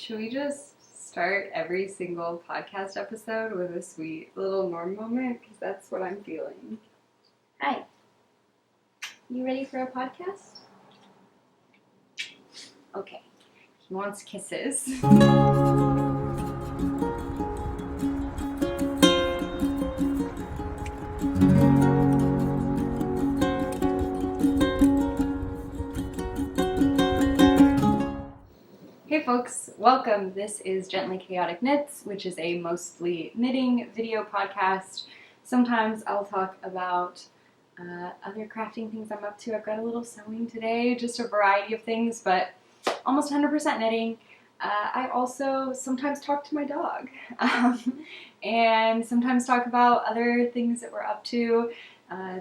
Should we just start every single podcast episode with a sweet little Norm moment? Because that's what I'm feeling. Hi. You ready for a podcast? Okay. He wants kisses. Hey folks, welcome. This is Gently Chaotic Knits, which is a mostly knitting video podcast. Sometimes I'll talk about other crafting things I'm up to. I've got a little sewing today, just a variety of things, but almost 100% knitting. I also sometimes talk to my dog and sometimes talk about other things that we're up to.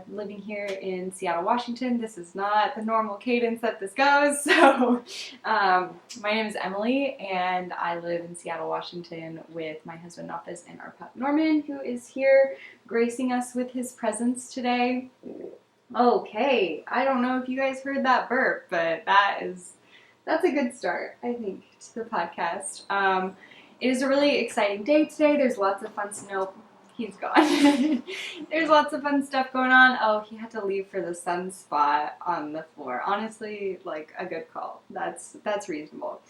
Living here in Seattle, Washington, this is not the normal cadence that this goes. So my name is Emily and I live in Seattle, Washington with my husband Ovis and our pup Norman, who is here gracing us with his presence today. Okay, I don't know if you guys heard that burp, but that's a good start, I think, to the podcast. It is a really exciting day today. There's lots of fun snow. He's gone. There's lots of fun stuff going on. Oh, he had to leave for the sunspot on the floor. Honestly, like a good call. That's reasonable.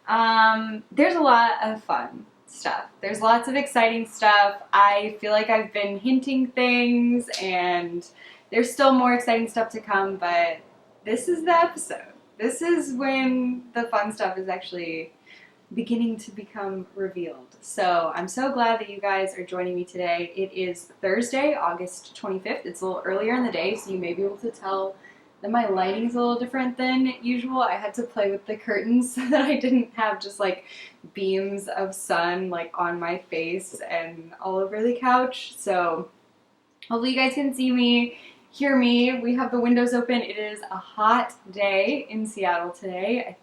There's a lot of fun stuff. There's lots of exciting stuff. I feel like I've been hinting things and there's still more exciting stuff to come, but this is the episode. This is when the fun stuff is actually beginning to become revealed. So I'm so glad that you guys are joining me today. It is Thursday, August 25th. It's a little earlier in the day, so you may be able to tell that my lighting is a little different than usual. I had to play with the curtains so that I didn't have just like beams of sun like on my face and all over the couch. So hopefully you guys can see me, hear me. We have the windows open. It is a hot day in Seattle today.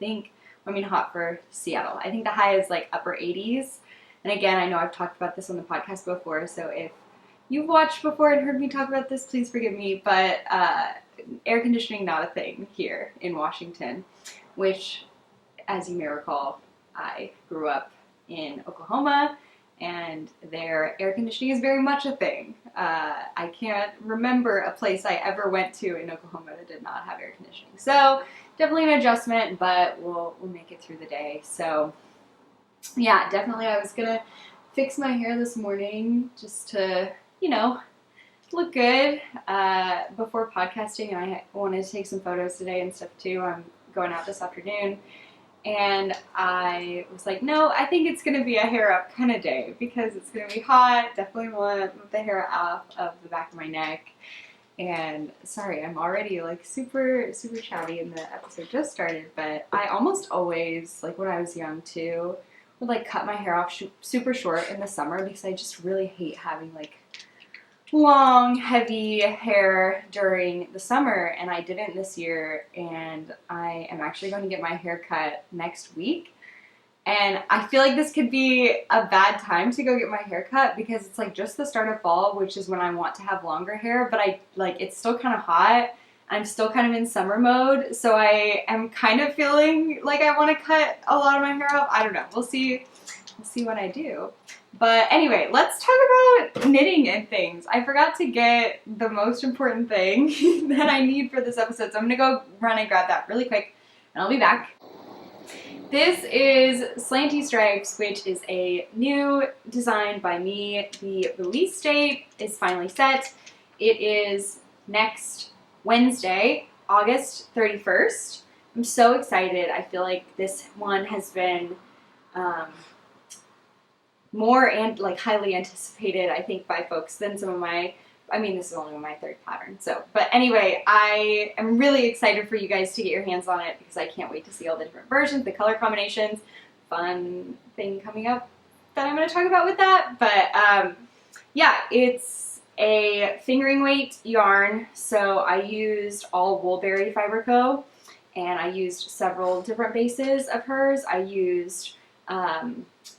Hot for Seattle. I think the high is like upper 80s. And again, I know I've talked about this on the podcast before, so if you've watched before and heard me talk about this, please forgive me, but air conditioning not a thing here in Washington, which, as you may recall, I grew up in Oklahoma, and their air conditioning is very much a thing. I can't remember a place I ever went to in Oklahoma that did not have air conditioning. So definitely an adjustment, but we'll make it through the day. So yeah, definitely I was gonna fix my hair this morning just to, look good before podcasting. I wanted to take some photos today and stuff too. I'm going out this afternoon. And I was like, no, I think it's going to be a hair up kind of day because it's going to be hot. Definitely want the hair off of the back of my neck. And sorry, I'm already like super, super chatty and the episode just started. But I almost always, like when I was young too, would like cut my hair off super short in the summer because I just really hate having like long, heavy hair during the summer, and I didn't this year, and I am actually going to get my hair cut next week, and I feel like this could be a bad time to go get my hair cut because it's like just the start of fall, which is when I want to have longer hair, but it's still kind of hot. I'm still kind of in summer mode, so I am kind of feeling like I want to cut a lot of my hair off. I don't know. We'll see what I do. But anyway, let's talk about knitting and things. I forgot to get the most important thing that I need for this episode, so I'm going to go run and grab that really quick, and I'll be back. This is Slanty Stripes, which is a new design by me. The release date is finally set. It is next Wednesday, August 31st. I'm so excited. I feel like this one has been more and like highly anticipated, I think, by folks than some of my, this is only my third pattern. So, but anyway, I am really excited for you guys to get your hands on it because I can't wait to see all the different versions, the color combinations, fun thing coming up that I'm going to talk about with that. But yeah, it's a fingering weight yarn. So I used all Woolberry Fiber Co. and I used several different bases of hers. I used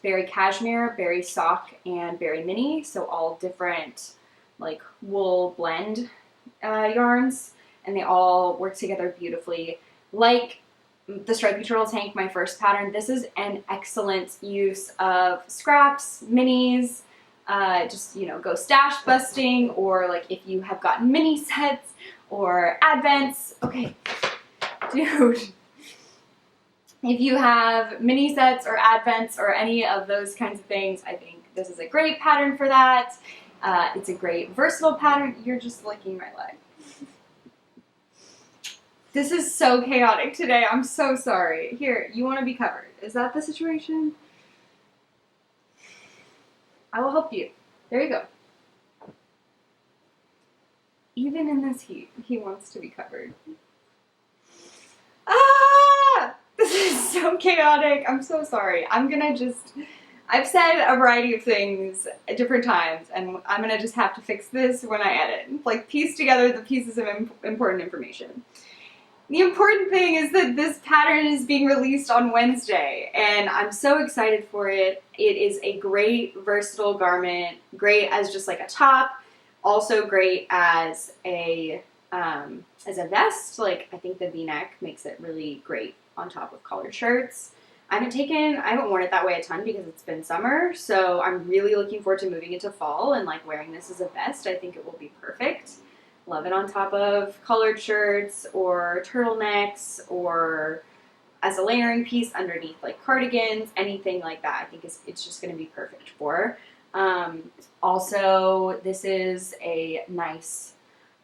Berry Cashmere, Berry Sock, and Berry Mini, so all different like wool blend yarns, and they all work together beautifully. Like the Stripey Turtle Tank, my first pattern, this is an excellent use of scraps, minis, just, you know, go stash busting, or like if you have gotten mini sets or advents. Okay, dude. If you have mini sets or advents or any of those kinds of things, I think this is a great pattern for that. It's a great versatile pattern. You're just licking my leg. This is so chaotic today. I'm so sorry. Here, you want to be covered. Is that the situation? I will help you. There you go. Even in this heat, he wants to be covered. Ah! This is so chaotic. I'm so sorry. I've said a variety of things at different times, and I'm gonna just have to fix this when I edit. Like, piece together the pieces of important information. The important thing is that this pattern is being released on Wednesday, and I'm so excited for it. It is a great versatile garment, great as just like a top, also great as a vest. Like, I think the V-neck makes it really great on top of collared shirts. I haven't worn it that way a ton because it's been summer, so I'm really looking forward to moving into fall and like wearing this as a vest. I think it will be perfect. Love it on top of collared shirts or turtlenecks, or as a layering piece underneath like cardigans, anything like that. I think it's just going to be perfect for. Also, this is a nice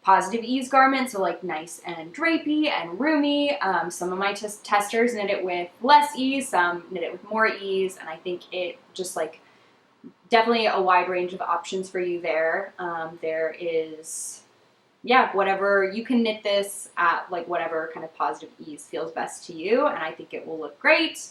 positive ease garment, so like nice and drapey and roomy. Some of my testers knit it with less ease, some knit it with more ease, and I think it just like definitely a wide range of options for you there. There is, yeah, whatever, you can knit this at like whatever kind of positive ease feels best to you, and I think it will look great.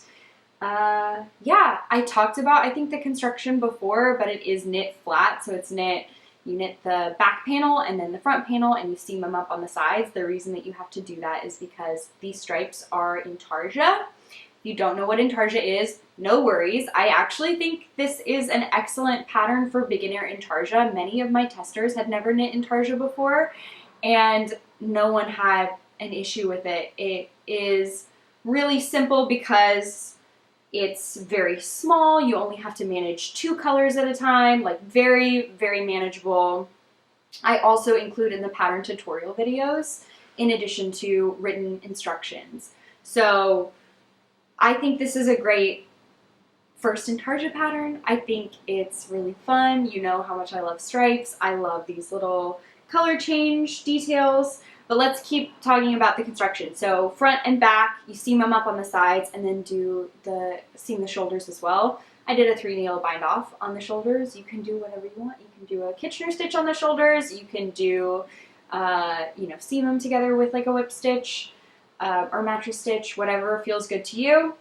Yeah, I talked about, I think, the construction before, but it is knit flat, so it's knit, you knit the back panel and then the front panel, and you seam them up on the sides. The reason that you have to do that is because these stripes are intarsia. If you don't know what intarsia is, no worries. I actually think this is an excellent pattern for beginner intarsia. Many of my testers had never knit intarsia before, and no one had an issue with it. It is really simple because it's very small. You only have to manage 2 colors at a time, like very, very manageable. I also include in the pattern tutorial videos in addition to written instructions. So I think this is a great first intarsia pattern. I think it's really fun. You know how much I love stripes. I love these little color change details. But let's keep talking about the construction. So front and back, you seam them up on the sides, and then seam the shoulders as well. I did a 3-needle bind off on the shoulders. You can do whatever you want. You can do a Kitchener stitch on the shoulders. You can do, seam them together with like a whip stitch or mattress stitch, whatever feels good to you.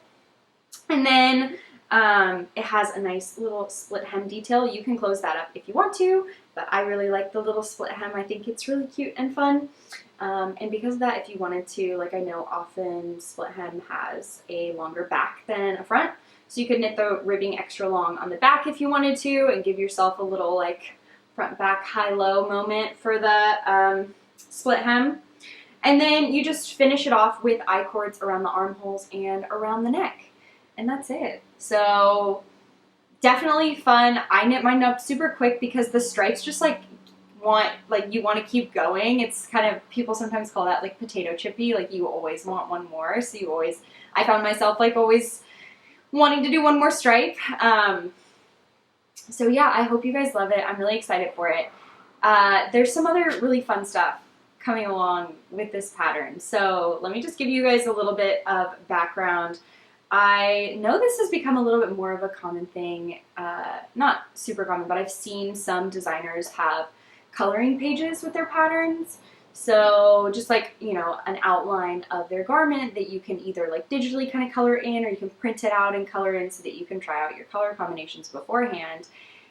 And then it has a nice little split hem detail. You can close that up if you want to, but I really like the little split hem. I think it's really cute and fun. And because of that, if you wanted to, like, I know often split hem has a longer back than a front, so you could knit the ribbing extra long on the back if you wanted to, and give yourself a little like front back high-low moment for the split hem. And then you just finish it off with I-cords around the armholes and around the neck, and that's it. So definitely fun. I knit mine up super quick because the stripes just you want to keep going. It's kind of, people sometimes call that like potato chippy, like you always want one more, so I found myself like always wanting to do one more stripe. So yeah, I hope you guys love it. I'm really excited for it. There's some other really fun stuff coming along with this pattern, so let me just give you guys a little bit of background. I know this has become a little bit more of a common thing, not super common, but I've seen some designers have coloring pages with their patterns. So just like, an outline of their garment that you can either like digitally kind of color in, or you can print it out and color in so that you can try out your color combinations beforehand.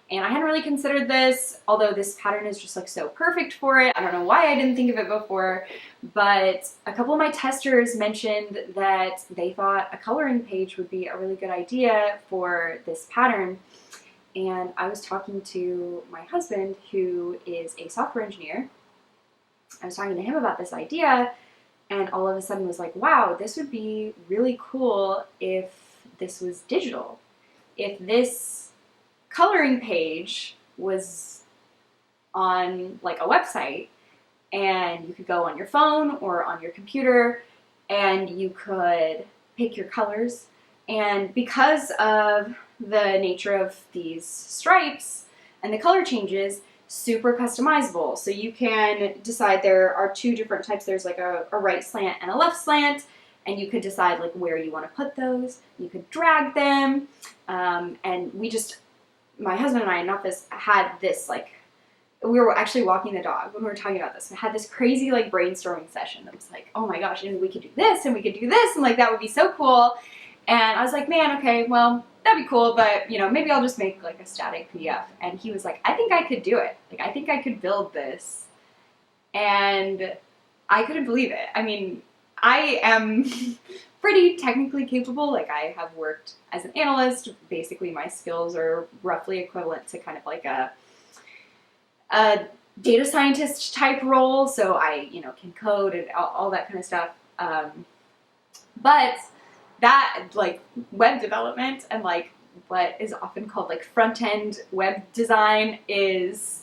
And I hadn't really considered this, although this pattern is just like so perfect for it. I don't know why I didn't think of it before, but a couple of my testers mentioned that they thought a coloring page would be a really good idea for this pattern. And I was talking to my husband, who is a software engineer. I was talking to him about this idea, and all of a sudden was like, wow, this would be really cool if this was digital. If this coloring page was on like a website, and you could go on your phone or on your computer and you could pick your colors. And because of the nature of these stripes and the color changes, super customizable. So you can decide, there are two different types. There's like a right slant and a left slant, and you could decide like where you want to put those. You could drag them. And my husband and I in office had this like, we were actually walking the dog when we were talking about this. We had this crazy like brainstorming session that was like, oh my gosh, and we could do this and we could do this, and like that would be so cool. And I was like, man, okay, well, that'd be cool, but you know, maybe I'll just make like a static PDF. And he was like, I think I could do it. Like, I think I could build this. And I couldn't believe it. I mean, I am pretty technically capable. Like, I have worked as an analyst. Basically, my skills are roughly equivalent to kind of like a data scientist type role, so I, you know, can code and all that kind of stuff. But that, like, web development and, like, what is often called, like, front-end web design is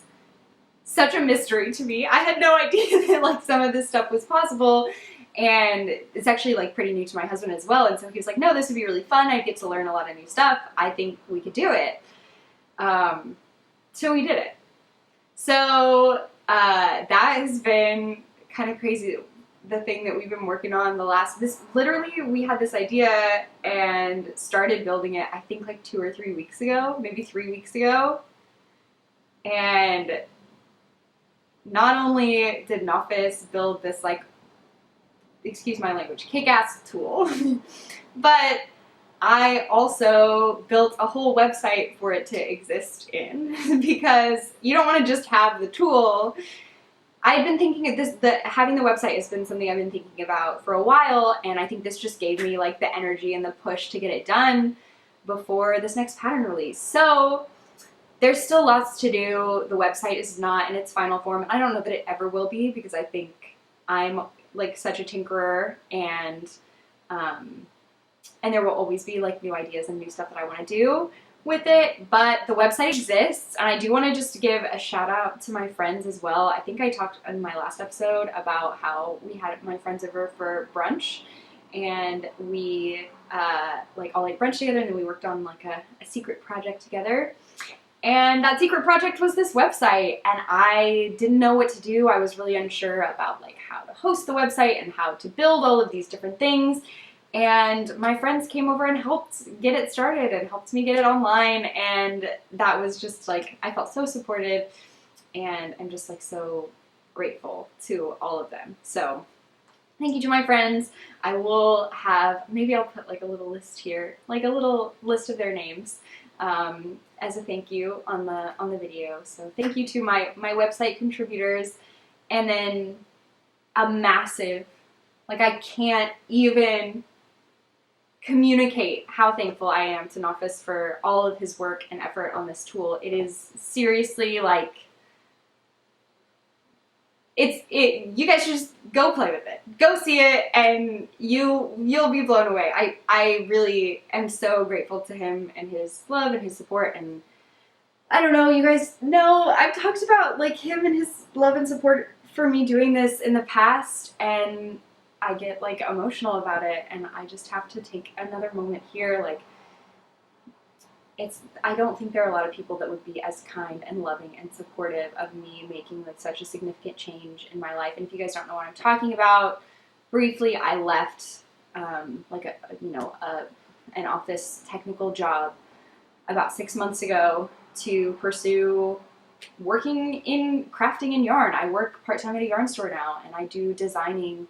such a mystery to me. I had no idea that, like, some of this stuff was possible, and it's actually, like, pretty new to my husband as well, and so he was like, no, this would be really fun. I'd get to learn a lot of new stuff. I think we could do it. So we did it. So that has been kind of crazy. The thing that we've been working on literally we had this idea and started building it, I think like 2 or 3 weeks ago, maybe 3 weeks ago. And not only did Ovis build this, like, excuse my language, kick-ass tool, but I also built a whole website for it to exist in, because you don't want to just have the tool. I've been thinking of this, having the website has been something I've been thinking about for a while, and I think this just gave me like the energy and the push to get it done before this next pattern release. So there's still lots to do. The website is not in its final form. I don't know that it ever will be, because I think I'm like such a tinkerer, and there will always be like new ideas and new stuff that I want to do with it. But the website exists, and I do want to just give a shout out to my friends as well. I think I talked in my last episode about how we had my friends over for brunch, and we like all ate brunch together, and then we worked on like a secret project together. And that secret project was this website, and I didn't know what to do. I was really unsure about like how to host the website and how to build all of these different things. And my friends came over and helped get it started and helped me get it online, and that was just like, I felt so supported, and I'm just like so grateful to all of them. So thank you to my friends. I will have, maybe I'll put like a little list here, like a little list of their names as a thank you on the video. So thank you to my website contributors, and then a massive, like, I can't even communicate how thankful I am to Ovis for all of his work and effort on this tool. It is seriously like, you guys should just go play with it. Go see it, and you'll be blown away. I really am so grateful to him and his love and his support, and I don't know, you guys know, I've talked about like him and his love and support for me doing this in the past, and I get like emotional about it, and I just have to take another moment here. Like, I don't think there are a lot of people that would be as kind and loving and supportive of me making like such a significant change in my life. And if you guys don't know what I'm talking about, briefly, I left like an office technical job about 6 months ago to pursue working in crafting and yarn. I work part-time at a yarn store now, and I do designing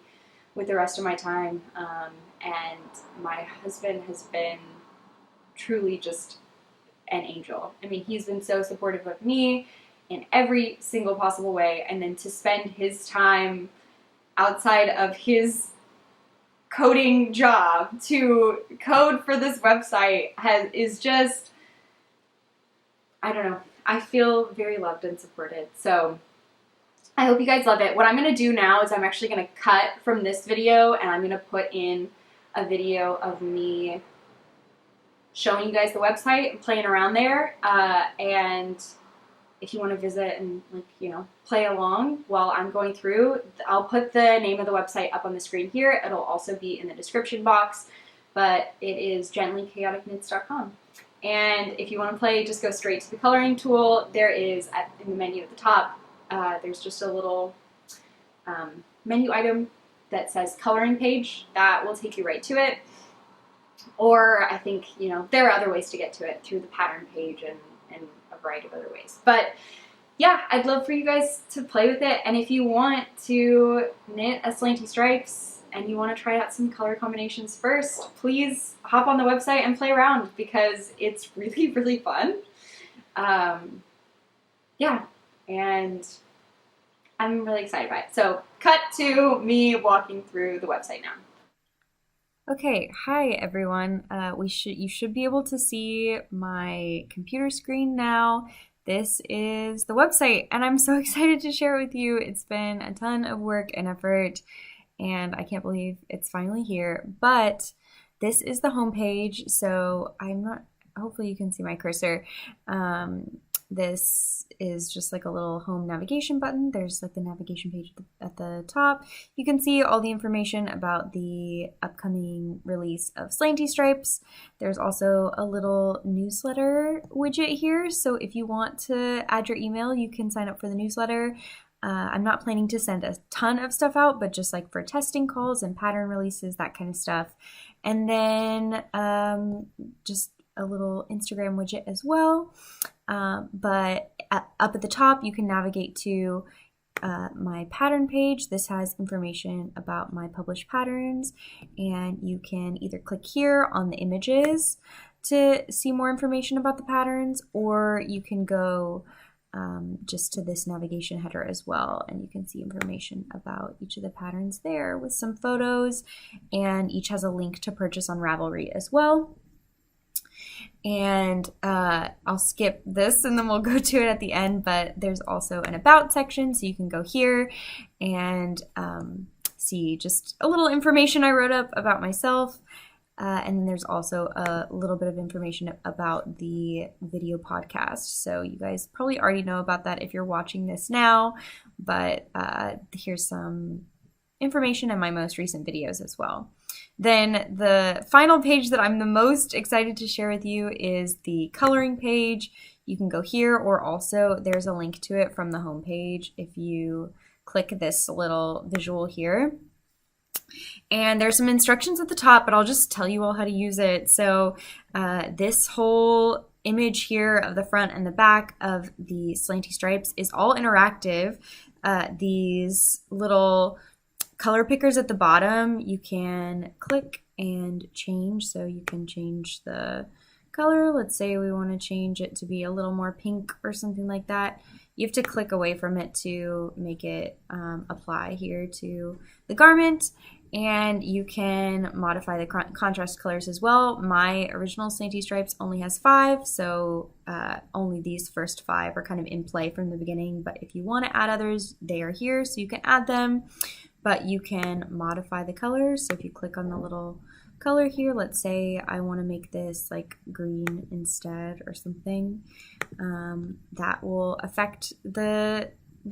with the rest of my time, and my husband has been truly just an angel. I mean, he's been so supportive of me in every single possible way, and then to spend his time outside of his coding job to code for this website is just, I don't know, I feel very loved and supported. So I hope you guys love it. What I'm going to do now is I'm actually going to cut from this video and I'm going to put in a video of me showing you guys the website and playing around there. And if you want to visit and, like, you know, play along while I'm going through, I'll put the name of the website up on the screen here. It'll also be in the description box, but it is gentlychaoticknits.com. And if you want to play, just go straight to the coloring tool. There is, in the menu at the top, there's just a little menu item that says coloring page. That will take you right to it. Or I think, you know, there are other ways to get to it through the pattern page and a variety of other ways. But yeah, I'd love for you guys to play with it. And if you want to knit a Slanty Stripes and you want to try out some color combinations first, please hop on the website and play around because it's really, really fun. Yeah, and I'm really excited by it. So cut to me walking through the website now. Okay, hi everyone. You should be able to see my computer screen now. This is the website, and I'm so excited to share it with you. It's been a ton of work and effort, and I can't believe it's finally here. But this is the homepage, so hopefully you can see my cursor. This is just like a little home navigation button. There's like the navigation page at the top. You can see all the information about the upcoming release of Slanty Stripes. There's also a little newsletter widget here. So if you want to add your email, you can sign up for the newsletter. I'm not planning to send a ton of stuff out, but just like for testing calls and pattern releases, that kind of stuff. And then just a little Instagram widget as well. But up at the top, you can navigate to my pattern page. This has information about my published patterns, and you can either click here on the images to see more information about the patterns, or you can go just to this navigation header as well, and you can see information about each of the patterns there with some photos, and each has a link to purchase on Ravelry as well. And I'll skip this and then we'll go to it at the end, but there's also an about section, so you can go here and see just a little information I wrote up about myself. And then there's also a little bit of information about the video podcast. So you guys probably already know about that if you're watching this now, but here's some information in my most recent videos as well. Then the final page that I'm the most excited to share with you is the coloring page. You can go here, or also there's a link to it from the home page if you click this little visual here. And there's some instructions at the top, but I'll just tell you all how to use it. So this whole image here of the front and the back of the Slanty Stripes is all interactive. These little color pickers at the bottom, you can click and change. So you can change the color. Let's say we want to change it to be a little more pink or something like that. You have to click away from it to make it apply here to the garment. And you can modify the contrast colors as well. My original Slanty Stripes only has 5, so only these first 5 are kind of in play from the beginning. But if you want to add others, they are here, so you can add them. But you can modify the colors. So if you click on the little color here, let's say I want to make this like green instead or something, that will affect the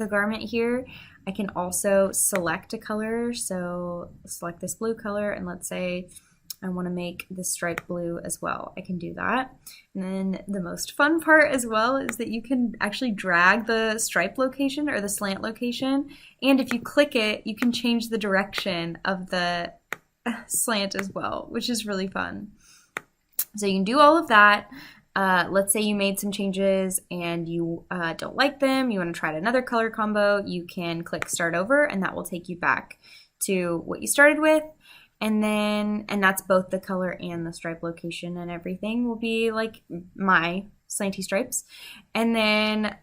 garment here. I can also select a color, so select this blue color, and let's say I want to make the stripe blue as well. I can do that. And then the most fun part as well is that you can actually drag the stripe location or the slant location, and if you click it, you can change the direction of the slant as well, which is really fun. So you can do all of that. Let's say you made some changes and you don't like them, you want to try another color combo, you can click start over, and that will take you back to what you started with. And that's both the color and the stripe location, and everything will be like my Slanty Stripes. And then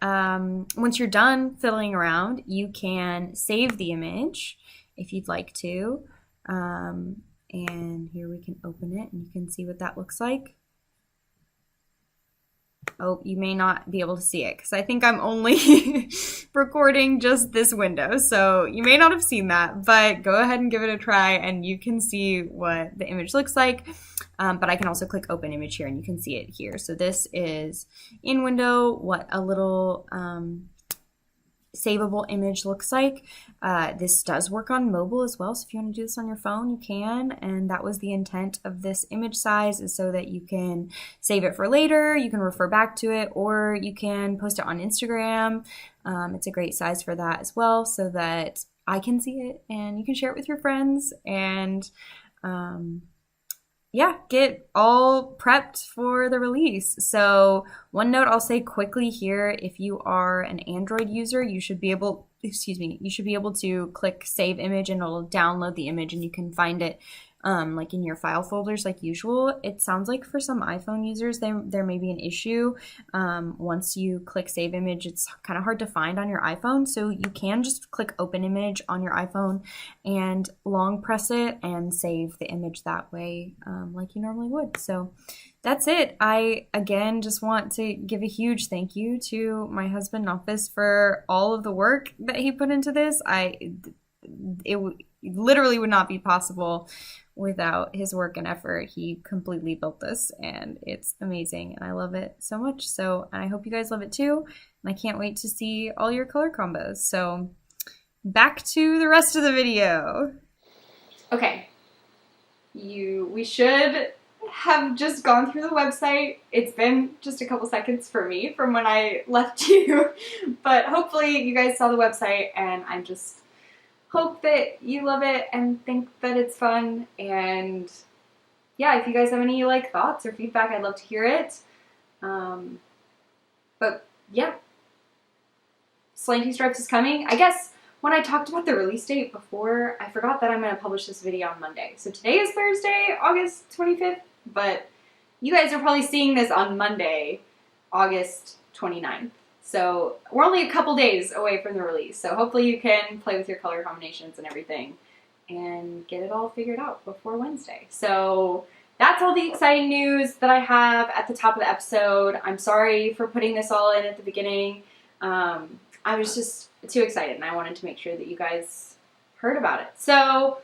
once you're done fiddling around, you can save the image if you'd like to. And here we can open it and you can see what that looks like. Oh, you may not be able to see it because I think I'm only recording just this window. So you may not have seen that, but go ahead and give it a try and you can see what the image looks like. But I can also click open image here and you can see it here. So this is in window what a little savable image looks like. This does work on mobile as well, so if you want to do this on your phone, you can, and that was the intent of this image size, is so that you can save it for later, you can refer back to it, or you can post it on Instagram. It's a great size for that as well, so that I can see it and you can share it with your friends, and yeah, get all prepped for the release. So one note I'll say quickly here, if you are an Android user, you should be able, you should be able to click save image and it'll download the image and you can find it like in your file folders like usual. It sounds like for some iPhone users there may be an issue. Once you click save image, it's kind of hard to find on your iPhone, so you can just click open image on your iPhone and long press it and save the image that way, like you normally would. So that's it. I again just want to give a huge thank you to my husband Ovis for all of the work that he put into this. It literally would not be possible without his work and effort. He completely built this and it's amazing and I love it so much. So I hope you guys love it too, and I can't wait to see all your color combos. So back to the rest of the video. Okay, we should have just gone through the website. It's been just a couple seconds for me from when I left you, but hopefully you guys saw the website, and I just hope that you love it and think that it's fun. And yeah, if you guys have any like thoughts or feedback, I'd love to hear it. But yeah, Slanty Stripes is coming. I guess when I talked about the release date before, I forgot that I'm going to publish this video on Monday. So today is Thursday, August 25th, but you guys are probably seeing this on Monday, August 29th. So we're only a couple days away from the release. So hopefully you can play with your color combinations and everything and get it all figured out before Wednesday. So that's all the exciting news that I have at the top of the episode. I'm sorry for putting this all in at the beginning. I was just too excited and I wanted to make sure that you guys heard about it. So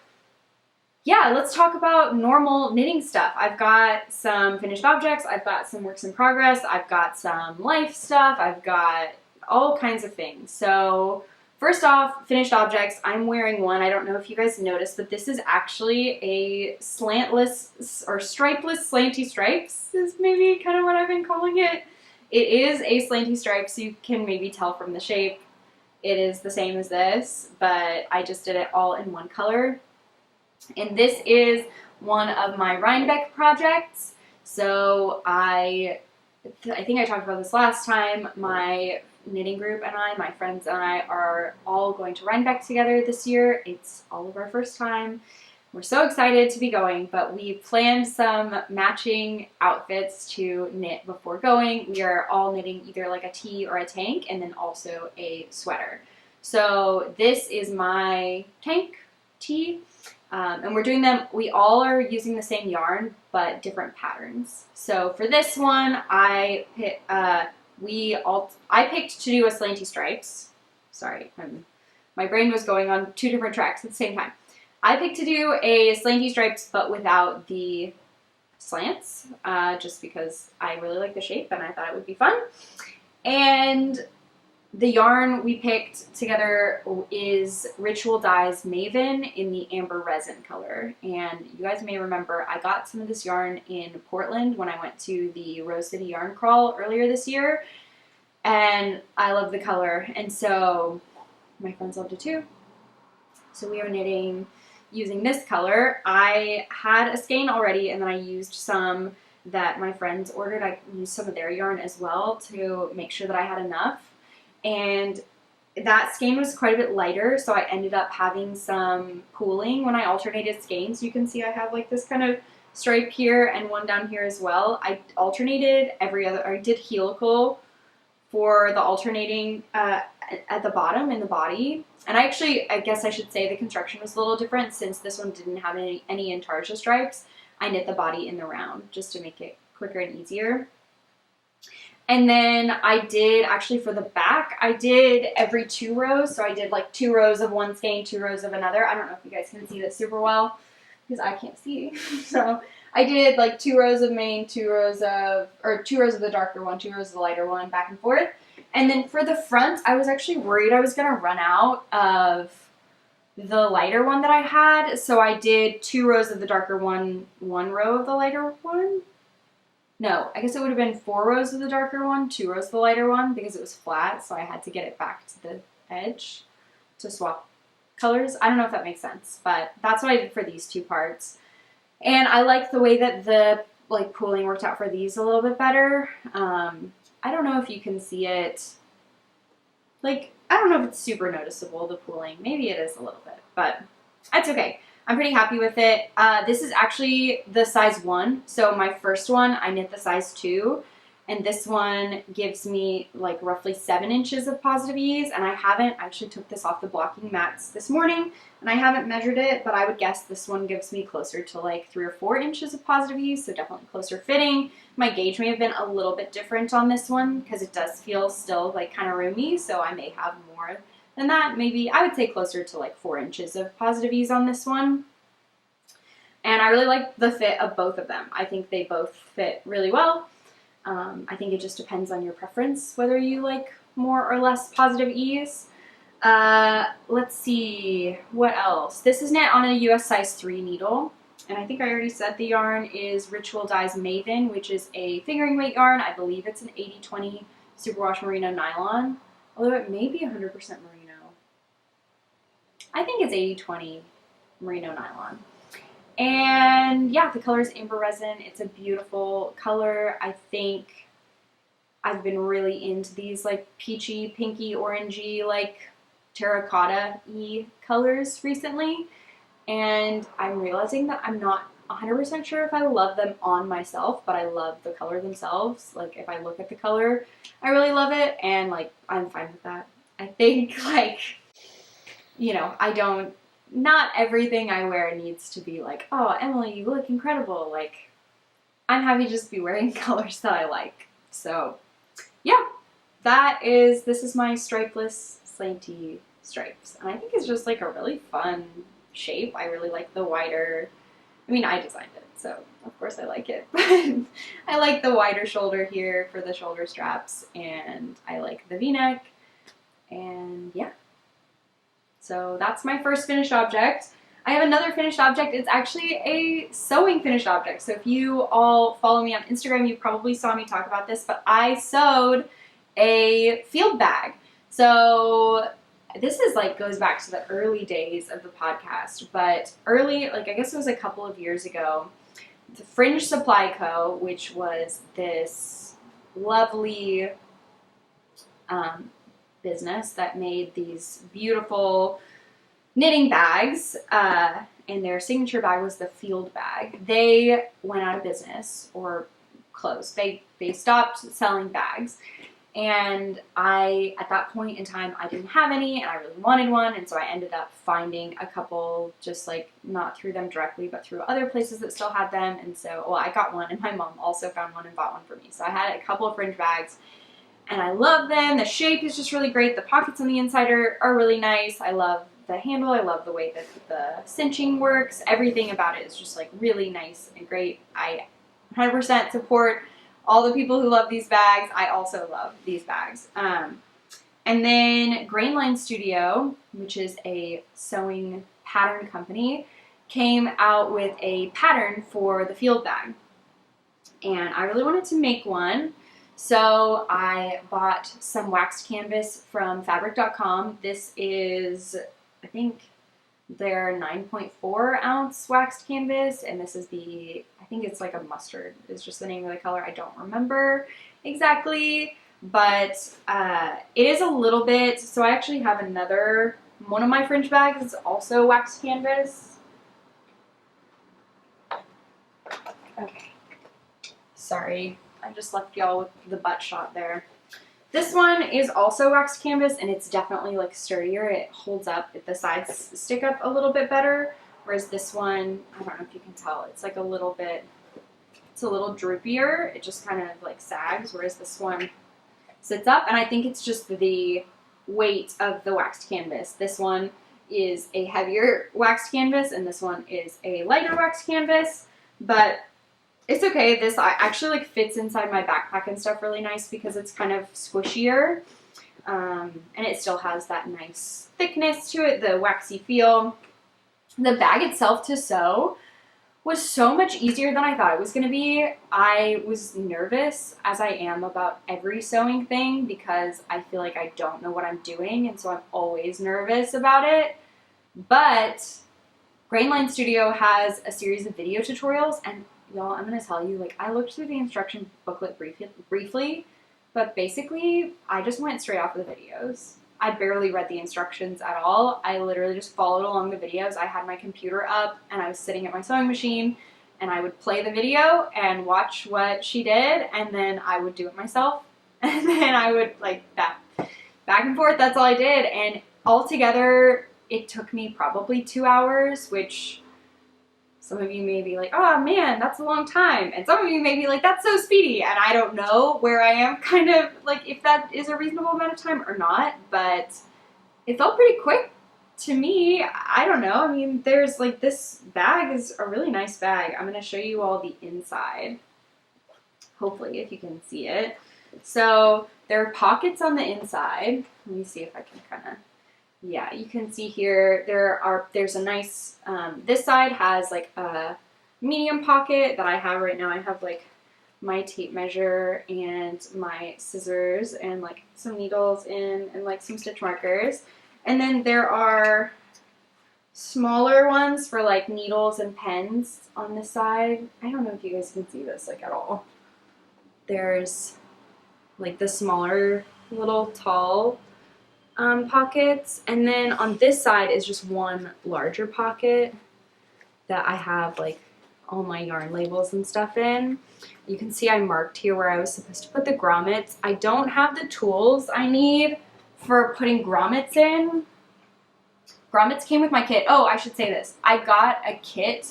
yeah, let's talk about normal knitting stuff. I've got some finished objects, I've got some works in progress, I've got some life stuff, I've got all kinds of things. So first off, finished objects, I'm wearing one. I don't know if you guys noticed, but this is actually a slantless or stripeless slanty stripes is maybe kind of what I've been calling it. It is a slanty stripe, so you can maybe tell from the shape. It is the same as this, but I just did it all in one color. And this is one of my Rhinebeck projects. So I think I talked about this last time. My knitting group and I, my friends and I, are all going to Rhinebeck together this year. It's all of our first time. We're so excited to be going, but we planned some matching outfits to knit before going. We are all knitting either like a tee or a tank, and then also a sweater. So this is my tank tee. And we're doing them, we all are using the same yarn, but different patterns. So for this one, I picked to do a slanty stripes. Sorry, my brain was going on two different tracks at the same time. I picked to do a slanty stripes, but without the slants, just because I really like the shape and I thought it would be fun. And the yarn we picked together is Ritual Dyes Maven in the Amber Resin color. And you guys may remember I got some of this yarn in Portland when I went to the Rose City Yarn Crawl earlier this year. And I love the color. And so my friends loved it too. So we are knitting using this color. I had a skein already, and then I used some that my friends ordered. I used some of their yarn as well to make sure that I had enough. And that skein was quite a bit lighter, so I ended up having some pooling when I alternated skeins. You can see I have like this kind of stripe here and one down here as well. I alternated I did helical for the alternating at the bottom in the body. And I guess I should say the construction was a little different since this one didn't have any intarsia stripes. I knit the body in the round just to make it quicker and easier. And then I did, actually for the back, I did every 2 rows. So I did like 2 rows of one skein, 2 rows of another. I don't know if you guys can see this super well because I can't see. So I did like 2 rows of main, 2 rows of the darker one, 2 rows of the lighter one, back and forth. And then for the front, I was actually worried I was going to run out of the lighter one that I had. So I did 2 rows of the darker one, 1 row of the lighter one. No, I guess it would have been 4 rows of the darker one, 2 rows of the lighter one because it was flat, so I had to get it back to the edge to swap colors. I don't know if that makes sense, but that's what I did for these 2 parts. And I like the way that the like pooling worked out for these a little bit better. I don't know if you can see it. Like, I don't know if it's super noticeable, the pooling. Maybe it is a little bit, but that's okay. I'm pretty happy with it. This is actually the size 1. So my first one, I knit the size 2. And this one gives me like roughly 7 inches of positive ease. And I actually took this off the blocking mats this morning. And I haven't measured it, but I would guess this one gives me closer to like 3 or 4 inches of positive ease. So definitely closer fitting. My gauge may have been a little bit different on this one because it does feel still like kind of roomy. So I may have more than that. Maybe I would say closer to like 4 inches of positive ease on this one. And I really like the fit of both of them. I think they both fit really well. I think it just depends on your preference, whether you like more or less positive ease. Let's see, what else? This is knit on a US size 3 needle. And I think I already said the yarn is Ritual Dyes Maven, which is a fingering weight yarn. I believe it's an 80/20 superwash merino nylon, although it may be 100% merino. I think it's 80/20 merino nylon. And yeah, the color is Amber Resin. It's a beautiful color. I think I've been really into these like peachy, pinky, orangey, like terracotta-y colors recently. And I'm realizing that I'm not 100% sure if I love them on myself, but I love the color themselves. Like if I look at the color, I really love it. And like, I'm fine with that. I think like, you know, not everything I wear needs to be like, oh, Emily, you look incredible. Like, I'm happy to just be wearing colors that I like. So, yeah, this is my stripeless slanty stripes. And I think it's just like a really fun shape. I really like the wider, I mean, I designed it, so of course I like it. But I like the wider shoulder here for the shoulder straps, and I like the V-neck, and yeah. So that's my first finished object. I have another finished object. It's actually a sewing finished object. So if you all follow me on Instagram, you probably saw me talk about this, but I sewed a field bag. So this is like goes back to the early days of the podcast, but early, like I guess it was a couple of years ago, the Fringe Supply Co., which was this lovely business that made these beautiful knitting bags, and their signature bag was the field bag. They went out of business or closed. They stopped selling bags, and at that point in time, I didn't have any, and I really wanted one, and so I ended up finding a couple, just like not through them directly, but through other places that still had them. And so, well, I got one, and my mom also found one and bought one for me. So I had a couple of Fringe bags, and I love them. The shape is just really great. The pockets on the inside are really nice. I love the handle. I love the way that the cinching works. Everything about it is just like really nice and great. I 100% support all the people who love these bags. I also love these bags. And then Grainline Studio, which is a sewing pattern company, came out with a pattern for the field bag. And I really wanted to make one. So I bought some waxed canvas from fabric.com. This is, I think, their 9.4 ounce waxed canvas, and this is I think it's like a mustard is just the name of the color. I don't remember exactly, but it is a little bit, so I actually have one of my Fringe bags is also waxed canvas. Okay, sorry. I just left y'all with the butt shot there. This one is also waxed canvas, and it's definitely like sturdier. It holds up. The sides stick up a little bit better, whereas this one, I don't know if you can tell, it's like a little bit It's a little droopier. It just kind of like sags, whereas this one sits up. And I think it's just the weight of the waxed canvas. This one is a heavier waxed canvas, and this one is a lighter waxed canvas. But it's okay. This actually like fits inside my backpack and stuff really nice because it's kind of squishier. And it still has that nice thickness to it, the waxy feel. The bag itself to sew was so much easier than I thought it was going to be. I was nervous, as I am about every sewing thing, because I feel like I don't know what I'm doing, and so I'm always nervous about it. But Grainline Studio has a series of video tutorials, and y'all, I'm going to tell you, like, I looked through the instruction booklet briefly, but basically, I just went straight off of the videos. I barely read the instructions at all. I literally just followed along the videos. I had my computer up and I was sitting at my sewing machine and I would play the video and watch what she did, and then I would do it myself. And then I would like that back and forth. That's all I did. And altogether, it took me probably 2 hours, which some of you may be like, oh man, that's a long time. And some of you may be like, that's so speedy. And I don't know where I am kind of like if that is a reasonable amount of time or not, but it felt pretty quick to me. I don't know. I mean, there's like, this bag is a really nice bag. I'm going to show you all the inside, hopefully, if you can see it. So there are pockets on the inside. Let me see if I can kind of, yeah, you can see here, there's a nice, this side has like a medium pocket that I have right now. I have like my tape measure and my scissors and like some needles in and like some stitch markers. And then there are smaller ones for like needles and pens on this side. I don't know if you guys can see this like at all. There's like the smaller little tall pockets, and then on this side is just one larger pocket that I have like all my yarn labels and stuff in. You can see I marked here where I was supposed to put the grommets. I don't have the tools I need for putting grommets in. Grommets came with my kit. Oh, I should say this. I got a kit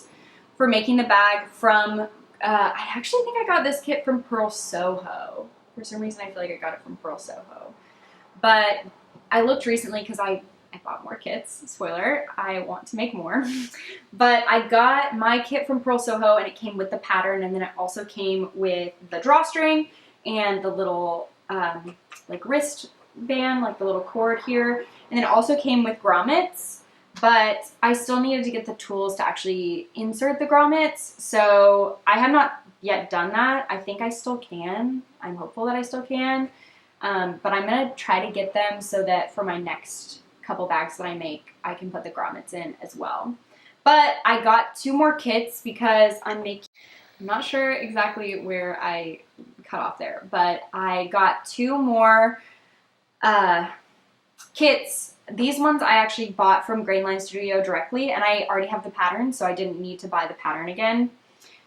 for making the bag from, I actually think I got this kit from Purl Soho. For some reason I feel like I got it from Purl Soho. But I looked recently because I bought more kits. Spoiler, I want to make more. But I got my kit from Purl Soho and it came with the pattern, and then it also came with the drawstring and the little like wristband, like the little cord here. And then it also came with grommets, but I still needed to get the tools to actually insert the grommets. So I have not yet done that. I think I still can. I'm hopeful that I still can. But I'm going to try to get them so that for my next couple bags that I make, I can put the grommets in as well. But I got 2 more kits because I'm not sure exactly where I cut off there, but I got 2 more kits. These ones I actually bought from Grainline Studio directly, and I already have the pattern, so I didn't need to buy the pattern again.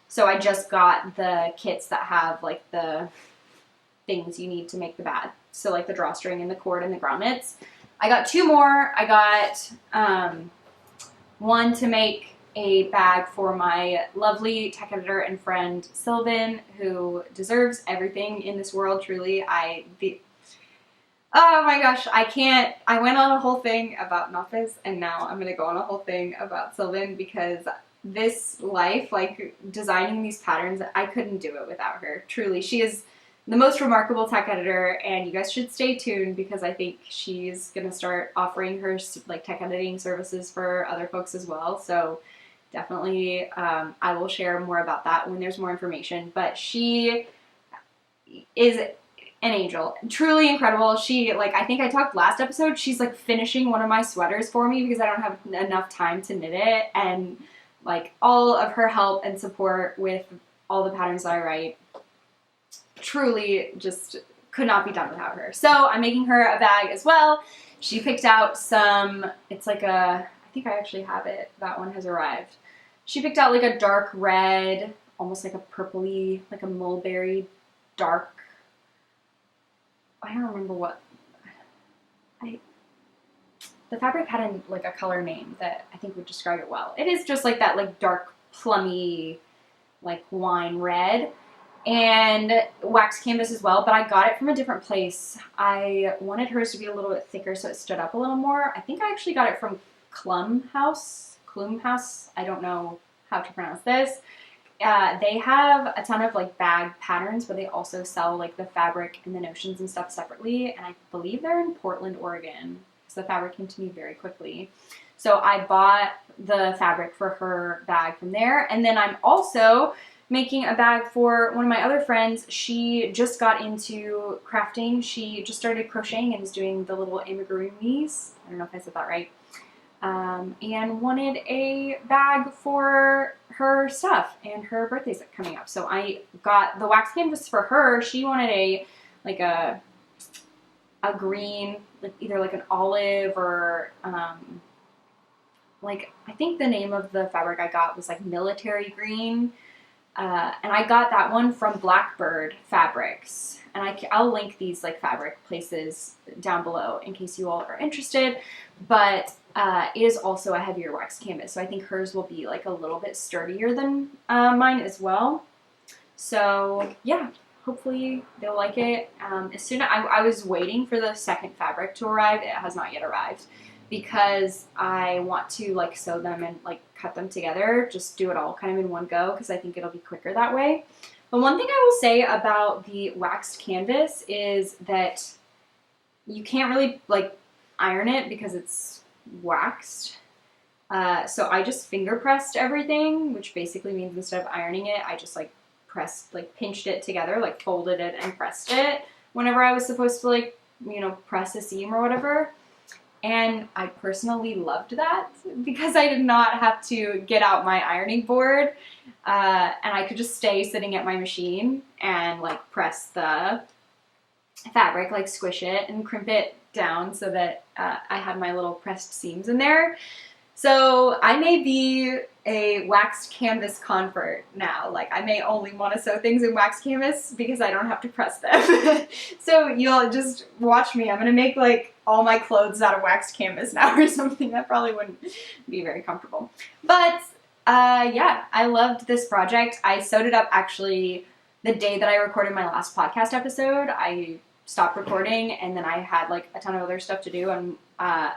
So I just got the kits that have like the things you need to make the bag. So like the drawstring and the cord and the grommets. I got 2 more. I got one to make a bag for my lovely tech editor and friend Sylvan, who deserves everything in this world, truly. Oh my gosh, I went on a whole thing about Nafis, and now I'm going to go on a whole thing about Sylvan because this life, like designing these patterns, I couldn't do it without her. Truly, she is the most remarkable tech editor, and you guys should stay tuned because I think she's gonna start offering her like tech editing services for other folks as well. So definitely, I will share more about that when there's more information. But she is an angel, truly incredible. She, like, I think I talked last episode, she's like finishing one of my sweaters for me because I don't have enough time to knit it, and like all of her help and support with all the patterns that I write truly just could not be done without her. So I'm making her a bag as well. She picked out some, it's like a, I think I actually have it, that one has arrived. She picked out like a dark red, almost like a purpley, like a mulberry dark, I don't remember what, the fabric had like a color name that I think would describe it well. It is just like that like dark plummy like wine red, and wax canvas as well, but I got it from a different place. I wanted hers to be a little bit thicker so it stood up a little more. I think I actually got it from Klum House. I don't know how to pronounce this. They have a ton of like bag patterns, but they also sell like the fabric and the notions and stuff separately, and I believe they're in Portland, Oregon, because the fabric came to me very quickly. So I bought the fabric for her bag from there, and then I'm also making a bag for one of my other friends. She just got into crafting. She just started crocheting and is doing the little amigurumis. I don't know if I said that right. And wanted a bag for her stuff, and her birthday's coming up. So I got the wax canvas for her. She wanted a green, like either like an olive or like, I think the name of the fabric I got was like military green. And I got that one from Blackbird Fabrics. And I'll link these like fabric places down below in case you all are interested. But it is also a heavier wax canvas, so I think hers will be like a little bit sturdier than mine as well. So yeah, hopefully they'll like it. As soon as I was waiting for the second fabric to arrive, it has not yet arrived, because I want to like sew them and like cut them together, just do it all kind of in one go, because I think it'll be quicker that way. But one thing I will say about the waxed canvas is that you can't really like iron it because it's waxed. So I just finger pressed everything, which basically means instead of ironing it, I just like pinched it together, like folded it and pressed it whenever I was supposed to like, you know, press a seam or whatever. And I personally loved that because I did not have to get out my ironing board, and I could just stay sitting at my machine and like press the fabric, like squish it and crimp it down so that I had my little pressed seams in there. So I may be a waxed canvas convert now. Like, I may only want to sew things in wax canvas because I don't have to press them. So you'll just watch me. I'm going to make like all my clothes out of waxed canvas now or something. That probably wouldn't be very comfortable. But yeah, I loved this project. I sewed it up actually the day that I recorded my last podcast episode. I stopped recording, and then I had like a ton of other stuff to do, and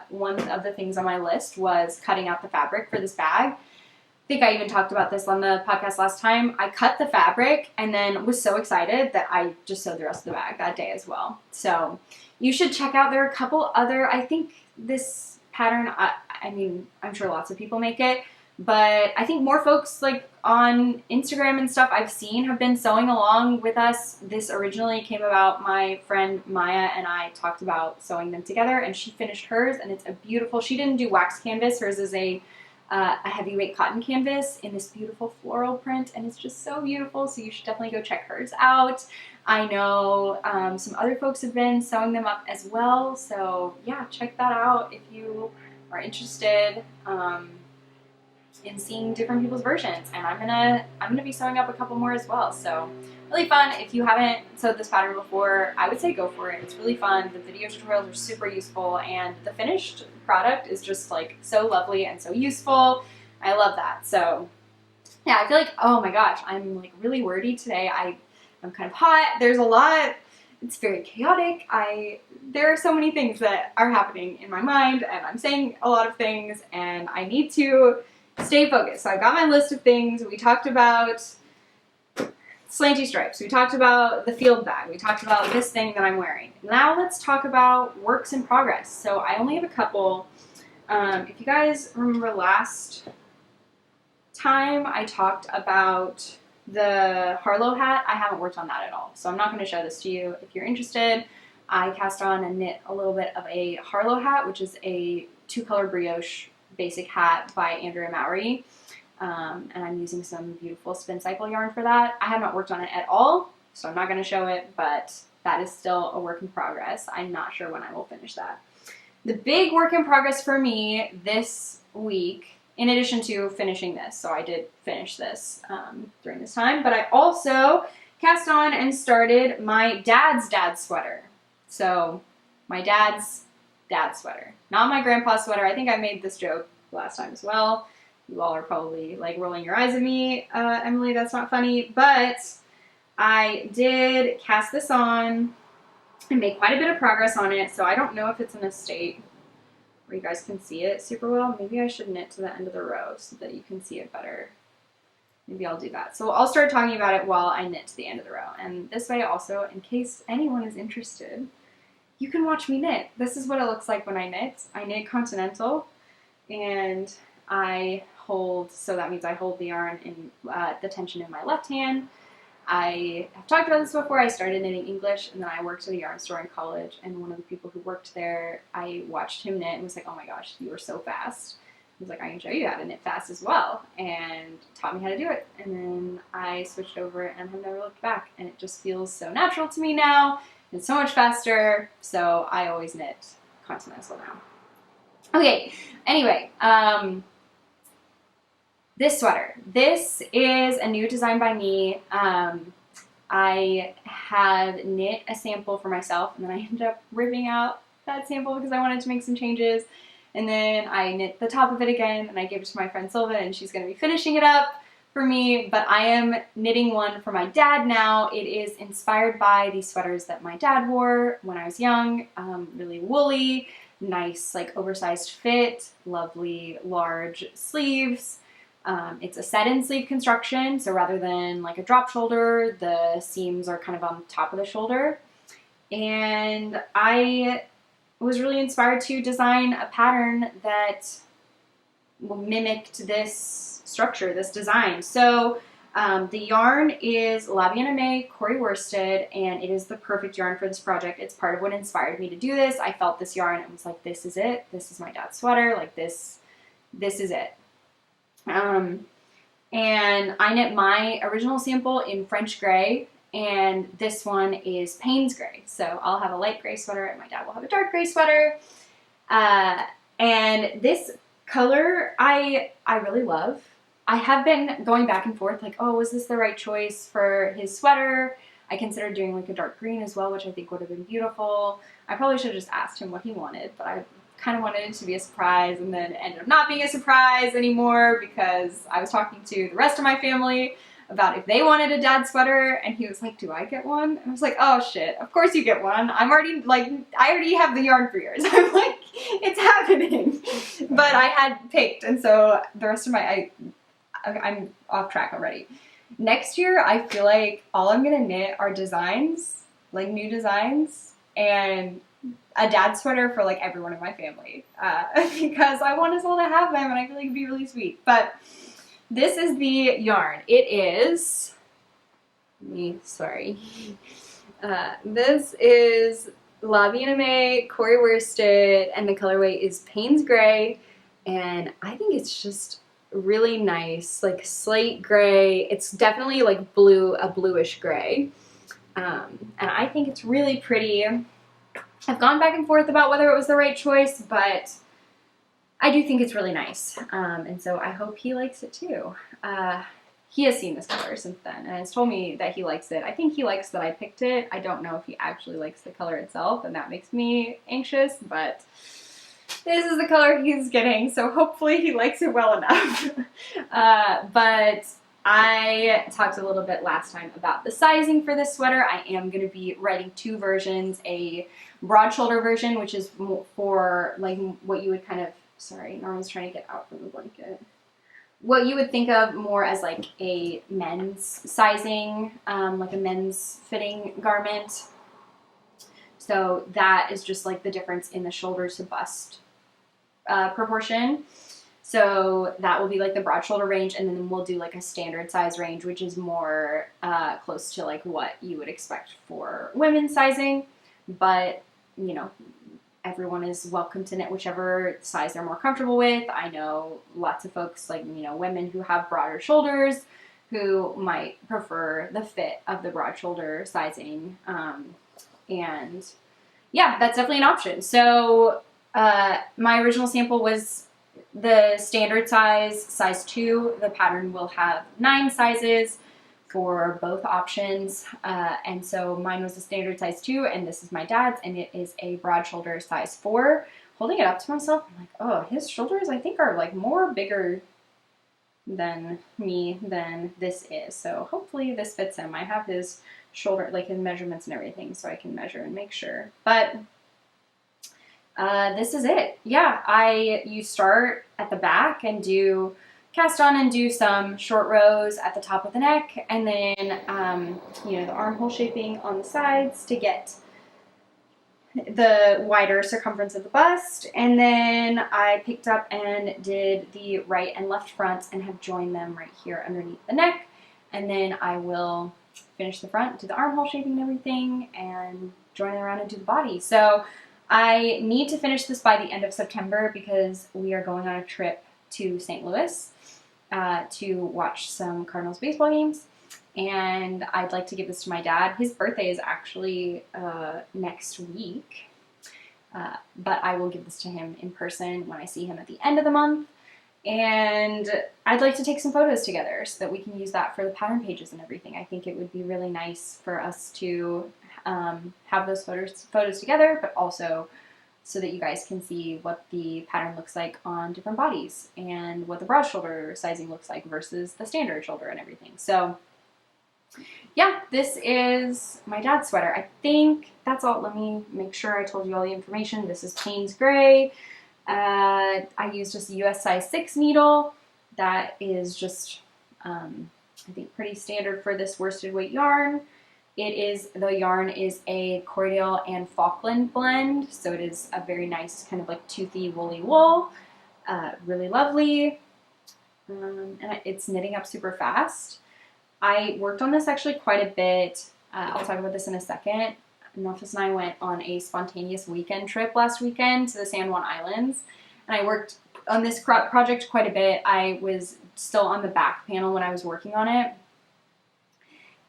one of the things on my list was cutting out the fabric for this bag. I think I even talked about this on the podcast last time. I cut the fabric and then was so excited that I just sewed the rest of the bag that day as well. So you should check out, there are a couple other, I think this pattern, I mean, I'm sure lots of people make it, but I think more folks like on Instagram and stuff I've seen have been sewing along with us. This originally came about, my friend Maya and I talked about sewing them together, and she finished hers, and it's a beautiful, she didn't do wax canvas, hers is a heavyweight cotton canvas in this beautiful floral print, and it's just so beautiful, so you should definitely go check hers out. I know some other folks have been sewing them up as well, so yeah, check that out if you are interested in seeing different people's versions. And I'm gonna be sewing up a couple more as well, so really fun. If you haven't sewed this pattern before, I would say go for it. It's really fun. The video tutorials are super useful, and the finished product is just like so lovely and so useful. I love that. So yeah, I feel like, oh my gosh, I'm like really wordy today. I'm kind of hot. There's a lot. It's very chaotic. There are so many things that are happening in my mind, and I'm saying a lot of things, and I need to stay focused. So I got my list of things. We talked about slanty stripes. We talked about the field bag. We talked about this thing that I'm wearing. Now let's talk about works in progress. So I only have a couple. If you guys remember last time I talked about the Harlow hat, I haven't worked on that at all. So I'm not going to show this to you. If you're interested, I cast on and knit a little bit of a Harlow hat, which is a 2-color brioche basic hat by Andrea Mowry. And I'm using some beautiful spin cycle yarn for that. I have not worked on it at all, so I'm not going to show it, but that is still a work in progress. I'm not sure when I will finish that. The big work in progress for me this week, in addition to finishing this, so I did finish this during this time, but I also cast on and started my dad's dad sweater. So my dad's dad sweater, not my grandpa's sweater. I think I made this joke last time as well. You all are probably like rolling your eyes at me, Emily, that's not funny, but I did cast this on and make quite a bit of progress on it, so I don't know if it's in a state where you guys can see it super well. Maybe I should knit to the end of the row so that you can see it better. Maybe I'll do that. So I'll start talking about it while I knit to the end of the row. And this way also, in case anyone is interested, you can watch me knit. This is what it looks like when I knit. I knit continental, and I hold, so that means I hold the yarn in the tension in my left hand. I have talked about this before. I started knitting English, and then I worked at a yarn store in college, and one of the people who worked there, I watched him knit and was like, oh my gosh, you are so fast. He was like, I can show you how to knit fast as well, and taught me how to do it. And then I switched over and have never looked back, and it just feels so natural to me now. It's so much faster, so I always knit continental now. Okay, anyway, this sweater. This is a new design by me. I had knit a sample for myself, and then I ended up ripping out that sample because I wanted to make some changes. And then I knit the top of it again, and I gave it to my friend Silva, and she's going to be finishing it up for me. But I am knitting one for my dad now. It is inspired by the sweaters that my dad wore when I was young. Really woolly, nice, like oversized fit, lovely large sleeves. It's a set-in sleeve construction, so rather than like a drop shoulder, the seams are kind of on top of the shoulder. And I was really inspired to design a pattern that mimicked this structure, this design. So the yarn is Aimee Corrie worsted, and it is the perfect yarn for this project. It's part of what inspired me to do this. I felt this yarn and was like, this is it. This is my dad's sweater. Like this is it. And I knit my original sample in French gray, and this one is Payne's gray. So I'll have a light gray sweater, and my dad will have a dark gray sweater. And this color I really love. I have been going back and forth like, oh, was this the right choice for his sweater? I considered doing like a dark green as well, which I think would have been beautiful. I probably should have just asked him what he wanted, but I kind of wanted it to be a surprise, and then it ended up not being a surprise anymore because I was talking to the rest of my family about if they wanted a dad sweater, and he was like, do I get one? And I was like, oh shit, of course you get one. I already have the yarn for yours. I'm like, it's happening. But I had picked, and so the rest of I'm off track already. Next year, I feel like all I'm gonna knit are designs, like new designs, and a dad sweater for like everyone in my family, because I want us all to have them, and I feel like it'd be really sweet. But this is the yarn. It is, this is Aimee Corrie worsted, and the colorway is Payne's gray, and I think it's just really nice, like slate gray. It's definitely like a bluish gray, and I think it's really pretty. I've gone back and forth about whether it was the right choice, but I do think it's really nice, and so I hope he likes it too. He has seen this color since then, and has told me that he likes it. I think he likes that I picked it. I don't know if he actually likes the color itself, and that makes me anxious, but this is the color he's getting, so hopefully he likes it well enough. But I talked a little bit last time about the sizing for this sweater. I am going to be writing two versions, a broad shoulder version, which is for like what you would kind of, sorry, Norman's trying to get out from the blanket. What you would think of more as like a men's sizing, like a men's fitting garment. So that is just like the difference in the shoulder to bust proportion. So that will be like the broad shoulder range, and then we'll do like a standard size range, which is more close to like what you would expect for women's sizing. But, you know, everyone is welcome to knit whichever size they're more comfortable with. I know lots of folks, like, you know, women who have broader shoulders who might prefer the fit of the broad shoulder sizing. And yeah, that's definitely an option. So my original sample was the standard size 2. The pattern will have 9 sizes for both options, and so mine was a standard size 2, and this is my dad's, and it is a broad shoulder size 4. Holding it up to myself, I'm like, oh, his shoulders I think are like bigger than me than this is. So hopefully this fits him. I have his shoulder, like his measurements and everything, so I can measure and make sure. But this is it. Yeah, you start at the back and cast on and do some short rows at the top of the neck, and then the armhole shaping on the sides to get the wider circumference of the bust. And then I picked up and did the right and left fronts and have joined them right here underneath the neck. And then I will finish the front, do the armhole shaping and everything, and join it around and do the body. So I need to finish this by the end of September because we are going on a trip to St. Louis to watch some Cardinals baseball games. And I'd like to give this to my dad. His birthday is actually next week, but I will give this to him in person when I see him at the end of the month. And I'd like to take some photos together so that we can use that for the pattern pages and everything. I think it would be really nice for us to have those photos together, but also so that you guys can see what the pattern looks like on different bodies and what the broad shoulder sizing looks like versus the standard shoulder and everything. So yeah, this is my dad's sweater. I think that's all. Let me make sure I told you all the information. This is Payne's Gray. I used just a US size 6 needle. That is just, I think, pretty standard for this worsted weight yarn. The yarn is a Corrie and Falkland blend, so it is a very nice kind of like toothy woolly wool. Really lovely. And it's knitting up super fast. I worked on this actually quite a bit. I'll talk about this in a second. Ovis and I went on a spontaneous weekend trip last weekend to the San Juan Islands, and I worked on this project quite a bit. I was still on the back panel when I was working on it,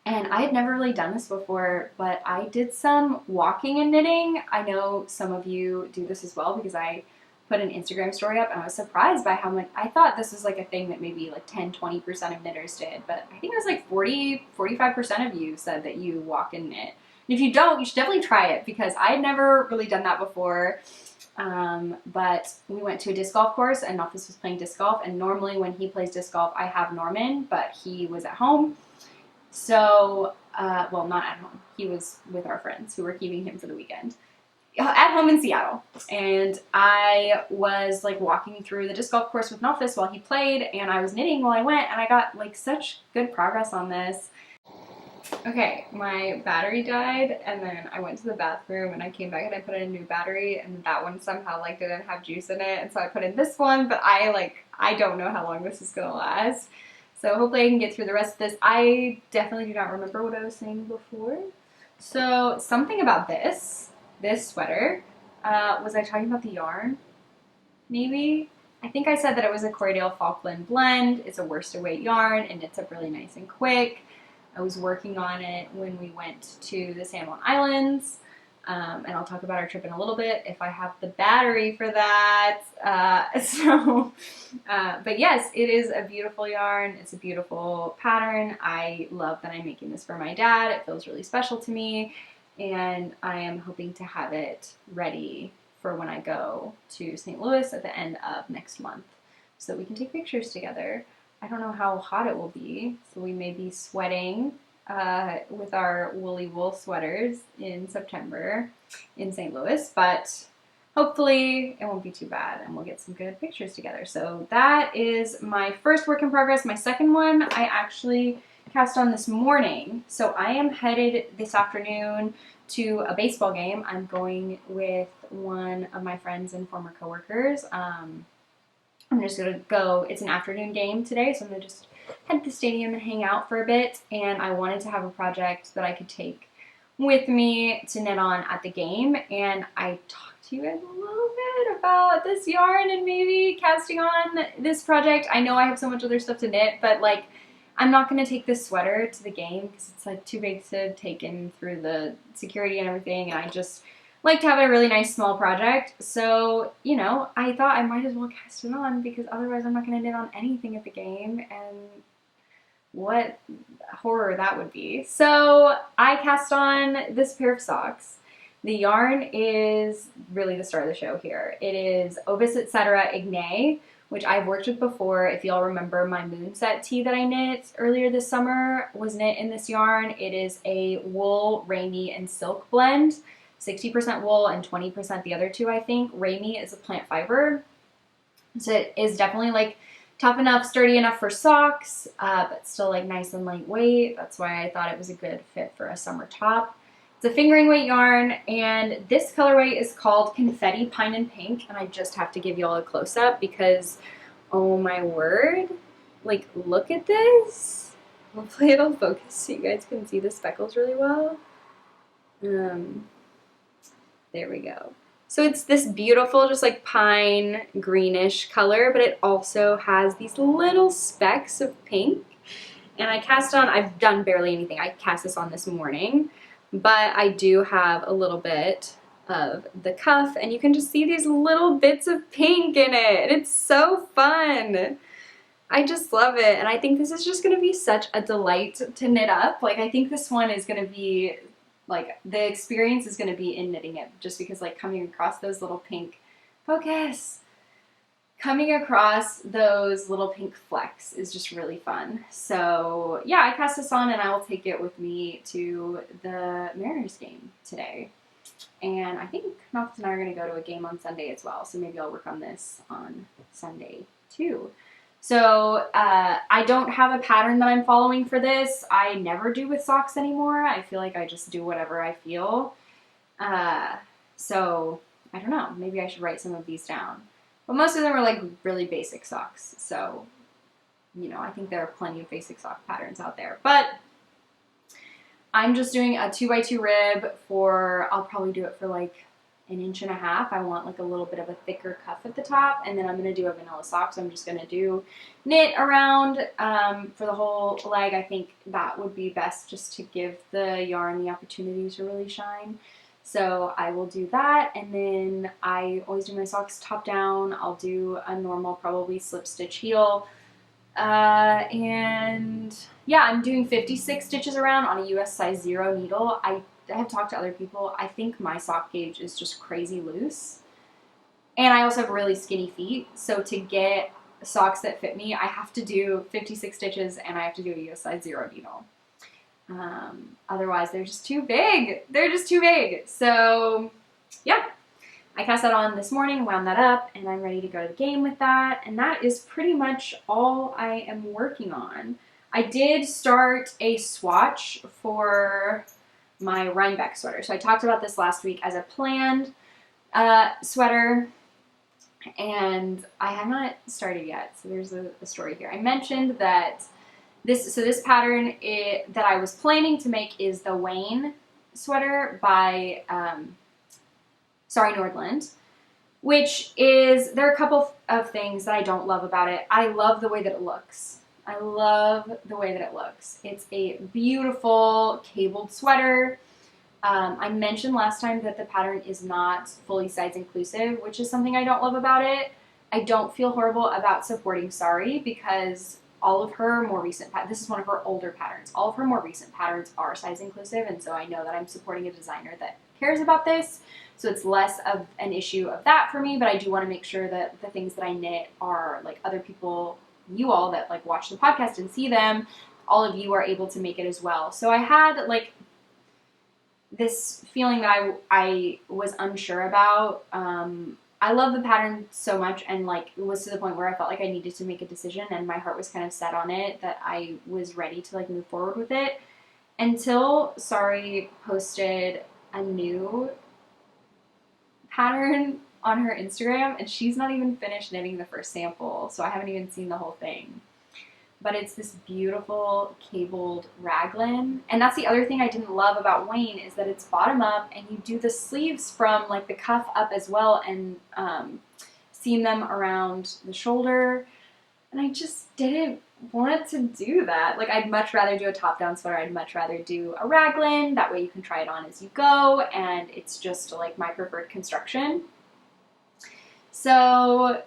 and I had never really done this before, but I did some walking and knitting. I know some of you do this as well because I put an Instagram story up and I was surprised by how much. I thought this was like a thing that maybe like 10-20% of knitters did, but I think it was like 40-45% of you said that you walk and knit. And if you don't, you should definitely try it because I had never really done that before. But we went to a disc golf course and Ovis was playing disc golf, and normally when he plays disc golf I have Norman, but he was at home. So, well, not at home. He was with our friends who were keeping him for the weekend. At home in Seattle, and I was like walking through the disc golf course with Ovis while he played, and I was knitting while I went, and I got like such good progress on this. Okay, my battery died, and then I went to the bathroom and I came back and I put in a new battery, and that one somehow like didn't have juice in it, and so I put in this one, but I don't know how long this is gonna last. So hopefully I can get through the rest of this. I definitely do not remember what I was saying before. So something about this sweater, was I talking about the yarn? Maybe? I think I said that it was a Corrie Falkland blend. It's a worsted weight yarn and knits up really nice and quick. I was working on it when we went to the San Juan Islands, and I'll talk about our trip in a little bit if I have the battery for that. But yes, it is a beautiful yarn. It's a beautiful pattern. I love that I'm making this for my dad. It feels really special to me. And I am hoping to have it ready for when I go to St. Louis at the end of next month so that we can take pictures together. I don't know how hot it will be, so we may be sweating with our woolly wool sweaters in September in St. Louis, but hopefully it won't be too bad and we'll get some good pictures together. So that is my first work in progress. My second one I actually cast on this morning. So I am headed this afternoon to a baseball game. I'm going with one of my friends and former coworkers. I'm just gonna go, it's an afternoon game today, so I'm gonna just head to the stadium and hang out for a bit, and I wanted to have a project that I could take with me to knit on at the game, and I talked to you guys a little bit about this yarn and maybe casting on this project. I know I have so much other stuff to knit, but like, I'm not going to take this sweater to the game because it's like too big to take in through the security and everything, and I just like to have a really nice small project. So, you know, I thought I might as well cast it on because otherwise I'm not going to knit on anything at the game, and what horror that would be. So I cast on this pair of socks. The yarn is really the star of the show here. It is Ovis, etc. Igneae, which I've worked with before. If y'all remember, my moonset tee that I knit earlier this summer was knit in this yarn. It is a wool, Aimee, and silk blend. 60% wool and 20% the other two, I think. Aimee is a plant fiber. So it is definitely like tough enough, sturdy enough for socks, but still like nice and lightweight. That's why I thought it was a good fit for a summer top. It's a fingering weight yarn, and this colorway is called Confetti, Pine, and Pink, and I just have to give y'all a close-up because, oh my word, like, look at this. Hopefully it'll focus so you guys can see the speckles really well. There we go. So it's this beautiful, just like pine greenish color, but it also has these little specks of pink. And I cast on, I've done barely anything. I cast this on this morning. But I do have a little bit of the cuff, and you can just see these little bits of pink in it. It's so fun. I just love it, and I think this is just going to be such a delight to knit up. Like, I think this one is going to be, like, the experience is going to be in knitting it, just because, like, coming across those little pink, coming across those little pink flecks is just really fun. So yeah, I cast this on and I will take it with me to the Mariners game today. And I think Knox and I are going to go to a game on Sunday as well. So maybe I'll work on this on Sunday too. So I don't have a pattern that I'm following for this. I never do with socks anymore. I feel like I just do whatever I feel. So I don't know. Maybe I should write some of these down. But most of them are like really basic socks, so, you know, I think there are plenty of basic sock patterns out there. But I'm just doing a 2x2 rib for, I'll probably do it for like 1.5 inches. I want like a little bit of a thicker cuff at the top, and then I'm going to do a vanilla sock, so I'm just going to do knit around for the whole leg. I think that would be best just to give the yarn the opportunity to really shine. So I will do that, and then I always do my socks top down. I'll do a normal, probably slip stitch heel. And yeah, I'm doing 56 stitches around on a US size 0 needle. I have talked to other people. I think my sock gauge is just crazy loose. And I also have really skinny feet, so to get socks that fit me, I have to do 56 stitches and I have to do a US size 0 needle. Otherwise they're just too big. They're just too big. So yeah, I cast that on this morning, wound that up, and I'm ready to go to the game with that. And that is pretty much all I am working on. I did start a swatch for my Rhinebeck sweater. So I talked about this last week as a planned sweater, and I have not started yet. So there's a story here. I mentioned that this pattern that I was planning to make is the Wayne sweater by Nordland, which is, there are a couple of things that I don't love about it. I love the way that it looks. I love the way that it looks. It's a beautiful cabled sweater. I mentioned last time that the pattern is not fully size inclusive, which is something I don't love about it. I don't feel horrible about supporting Sari because all of her more recent this is one of her older patterns. All of her more recent patterns are size inclusive, and so I know that I'm supporting a designer that cares about this. So it's less of an issue of that for me, but I do want to make sure that the things that I knit are like other people, you all that like watch the podcast and see them, all of you are able to make it as well. So I had like this feeling that I was unsure about. I love the pattern so much, and like it was to the point where I felt like I needed to make a decision, and my heart was kind of set on it, that I was ready to like move forward with it, until Sari posted a new pattern on her Instagram, and she's not even finished knitting the first sample, so I haven't even seen the whole thing. But it's this beautiful cabled raglan. And that's the other thing I didn't love about Wayne, is that it's bottom up and you do the sleeves from like the cuff up as well, and seam them around the shoulder. And I just didn't want to do that. Like, I'd much rather do a top-down sweater. I'd much rather do a raglan. That way you can try it on as you go, and it's just like my preferred construction. So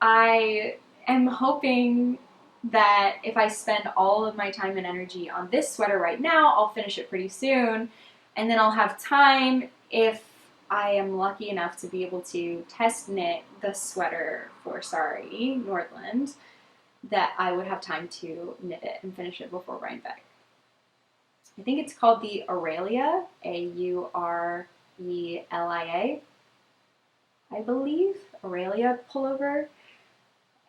I am hoping that if I spend all of my time and energy on this sweater right now, I'll finish it pretty soon, and then I'll have time if I am lucky enough to be able to test knit the sweater for Sorry, Nordland, that I would have time to knit it and finish it before Rhinebeck. I think it's called the Aurelia, Aurelia, I believe, Aurelia pullover.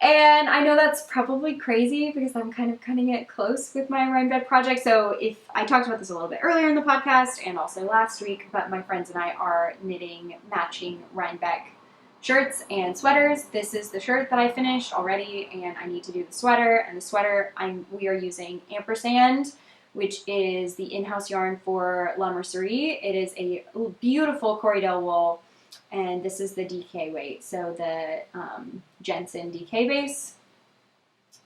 And I know that's probably crazy because I'm kind of cutting it close with my Rhinebeck project. So if I talked about this a little bit earlier in the podcast and also last week, but my friends and I are knitting matching Rhinebeck shirts and sweaters. This is the shirt that I finished already, and I need to do the sweater. And the sweater, we are using Ampersand, which is the in-house yarn for La Mercerie. It is a beautiful Corrie wool. And this is the DK weight, so the Jensen DK base,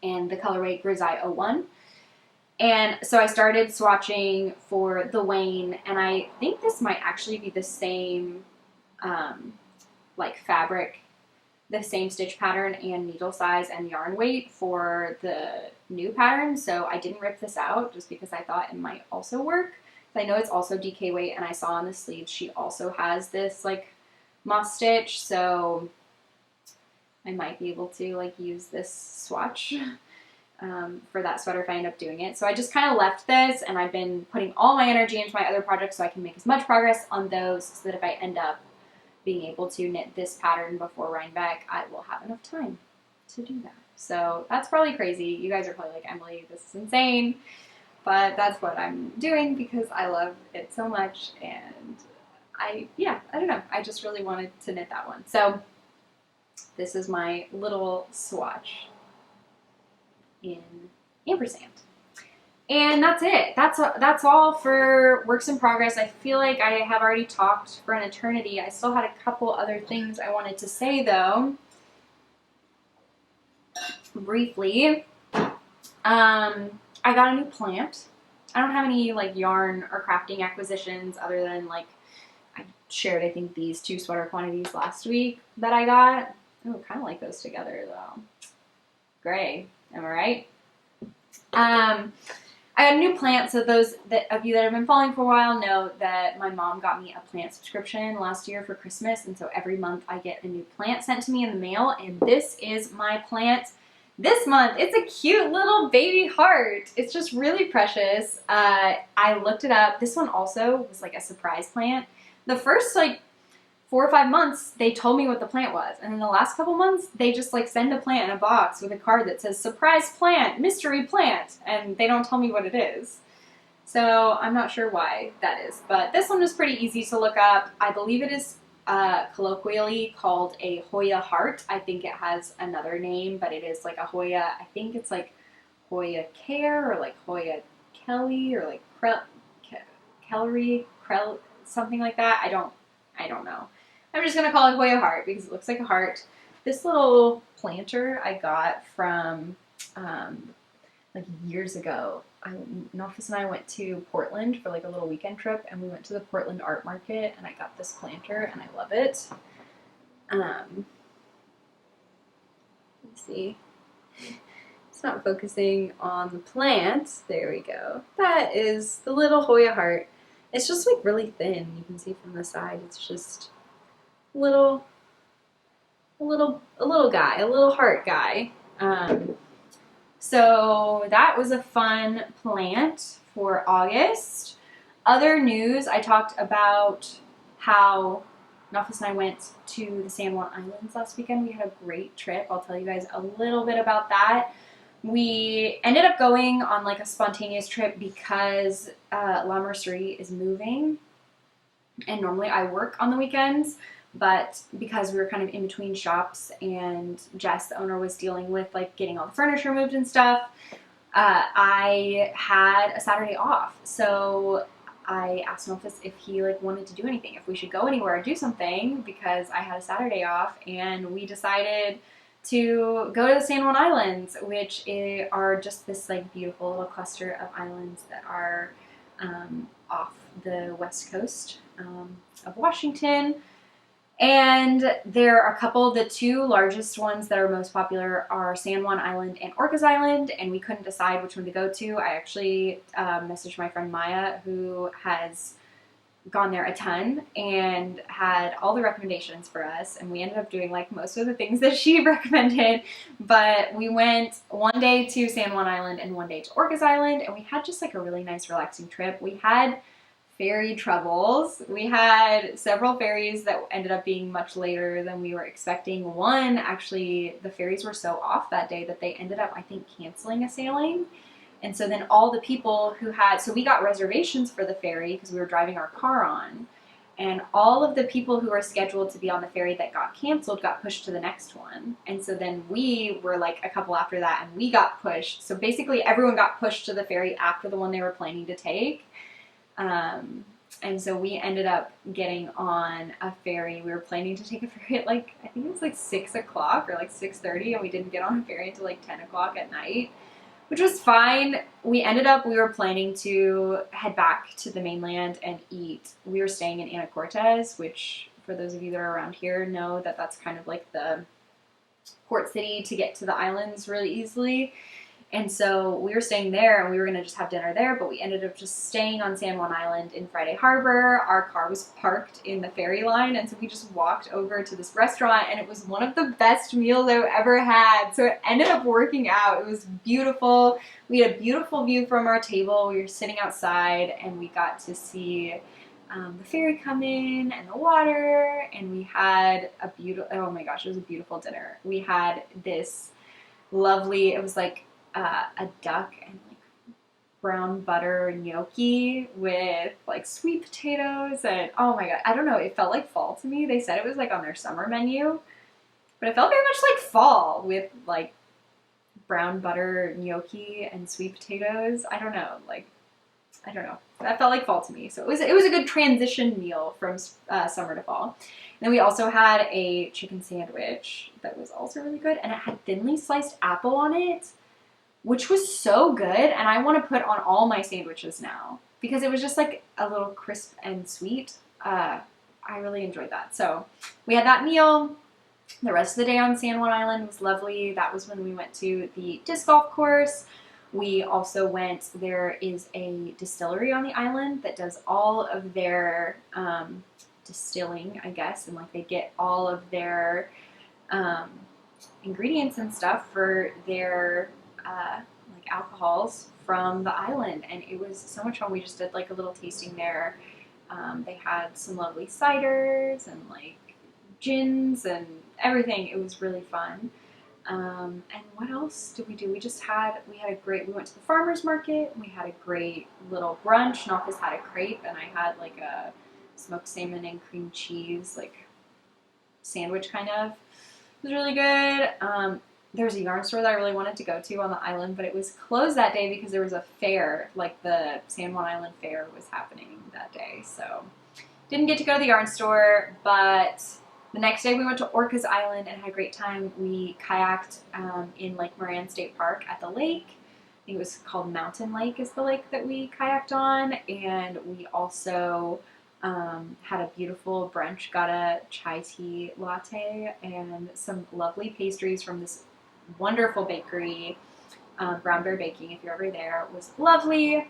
and the colorway Grisaille 01. And so I started swatching for the Wayne, and I think this might actually be the same like fabric, the same stitch pattern and needle size and yarn weight for the new pattern. So I didn't rip this out just because I thought it might also work. I know it's also DK weight, and I saw on the sleeves she also has this like moss stitch, so I might be able to like use this swatch for that sweater if I end up doing it. So I just kind of left this, and I've been putting all my energy into my other projects so I can make as much progress on those, so that if I end up being able to knit this pattern before Rhinebeck, I will have enough time to do that. So that's probably crazy. You guys are probably like, Emily, this is insane, but that's what I'm doing because I love it so much, and I don't know. I just really wanted to knit that one. So this is my little swatch in Ampersand. And that's it. That's all for works in progress. I feel like I have already talked for an eternity. I still had a couple other things I wanted to say though. Briefly. I got a new plant. I don't have any like yarn or crafting acquisitions other than like I shared, I think, these 2 sweater quantities last week that I got. Oh, kind of like those together, though. Gray, am I right? I got a new plant, so those of you that have been following for a while know that my mom got me a plant subscription last year for Christmas, and so every month I get a new plant sent to me in the mail, and this is my plant this month. It's a cute little baby heart. It's just really precious. I looked it up. This one also was like a surprise plant. The first like 4 or 5 months, they told me what the plant was. And in the last couple months, they just like send a plant in a box with a card that says surprise plant, mystery plant. And they don't tell me what it is. So I'm not sure why that is. But this one was pretty easy to look up. I believe it is colloquially called a Hoya heart. I think it has another name, but it is like a Hoya. I think it's like Hoya Care or like Hoya Kelly or like Kellery, something like that. I don't know. I'm just gonna call it Hoya heart because it looks like a heart. This little planter I got from like years ago. Nofis and I went to Portland for like a little weekend trip, and we went to the Portland art market, and I got this planter, and I love it. Let's see. It's not focusing on the plant. There we go. That is the little Hoya heart. It's just like really thin. You can see from the side. It's just a little guy, a little heart guy. So that was a fun plant for August. Other news, I talked about how Nofis and I went to the San Juan Islands last weekend. We had a great trip. I'll tell you guys a little bit about that. We ended up going on like a spontaneous trip because La Mercerie is moving, and normally I work on the weekends, but because we were kind of in between shops and Jess, the owner, was dealing with like getting all the furniture moved and stuff, I had a Saturday off. So I asked Nofis if he like wanted to do anything, if we should go anywhere or do something, because I had a Saturday off, and we decided to go to the San Juan Islands, which are just this like beautiful little cluster of islands that are off the west coast of Washington. And there are a couple. The 2 largest ones that are most popular are San Juan Island and Orcas Island, and we couldn't decide which one to go to. I actually messaged my friend Maya, who has gone there a ton and had all the recommendations for us, and we ended up doing like most of the things that she recommended. But we went one day to San Juan Island and one day to Orcas Island, and we had just like a really nice relaxing trip. We had ferry troubles. We had several ferries that ended up being much later than we were expecting. One, actually, the ferries were so off that day that they ended up, I think, canceling a sailing. And so then all the people who had, so we got reservations for the ferry because we were driving our car on, and all of the people who were scheduled to be on the ferry that got canceled got pushed to the next one. And so then we were like a couple after that, and we got pushed. So basically everyone got pushed to the ferry after the one they were planning to take. And so we ended up getting on a ferry. We were planning to take a ferry at like, I think it was like 6 o'clock or like 6:30, and we didn't get on a ferry until like 10 o'clock at night, which was fine. We were planning to head back to the mainland and eat. We were staying in Anacortes, which for those of you that are around here know that that's kind of like the port city to get to the islands really easily. And so we were staying there, and we were going to just have dinner there, but we ended up just staying on San Juan Island in Friday Harbor. Our car was parked in the ferry line, and so we just walked over to this restaurant, and it was one of the best meals I've ever had. So it ended up working out. It was beautiful. We had a beautiful view from our table. We were sitting outside, and we got to see the ferry come in and the water, and we had a beautiful, oh my gosh, it was a beautiful dinner. We had this lovely, it was like a duck and like brown butter gnocchi with like sweet potatoes, and oh my god, I don't know, it felt like fall to me. They said it was like on their summer menu, but it felt very much like fall with like brown butter gnocchi and sweet potatoes. I don't know, that felt like fall to me. So it was a good transition meal from summer to fall. And then we also had a chicken sandwich that was also really good, and it had thinly sliced apple on it, which was so good, and I want to put on all my sandwiches now because it was just like a little crisp and sweet. I really enjoyed that. So we had that meal. The rest of the day on San Juan Island was lovely. That was when we went to the disc golf course. We also went, there is a distillery on the island that does all of their distilling, I guess, and like they get all of their ingredients and stuff for their like alcohols from the island, and it was so much fun. We just did like a little tasting there. They had some lovely ciders and like gins and everything. It was really fun. And what else did we do? We went to the farmer's market. We had a great little brunch. Nofis had a crepe, and I had like a smoked salmon and cream cheese like sandwich kind of. It was really good. There was a yarn store that I really wanted to go to on the island, but it was closed that day because there was a fair, like the San Juan Island Fair was happening that day. So didn't get to go to the yarn store, but the next day we went to Orcas Island and had a great time. We kayaked in Lake Moran State Park at the lake. I think it was called Mountain Lake is the lake that we kayaked on, and we also had a beautiful brunch, got a chai tea latte and some lovely pastries from this wonderful bakery, Brown Bear Baking, if you're ever there. It was lovely.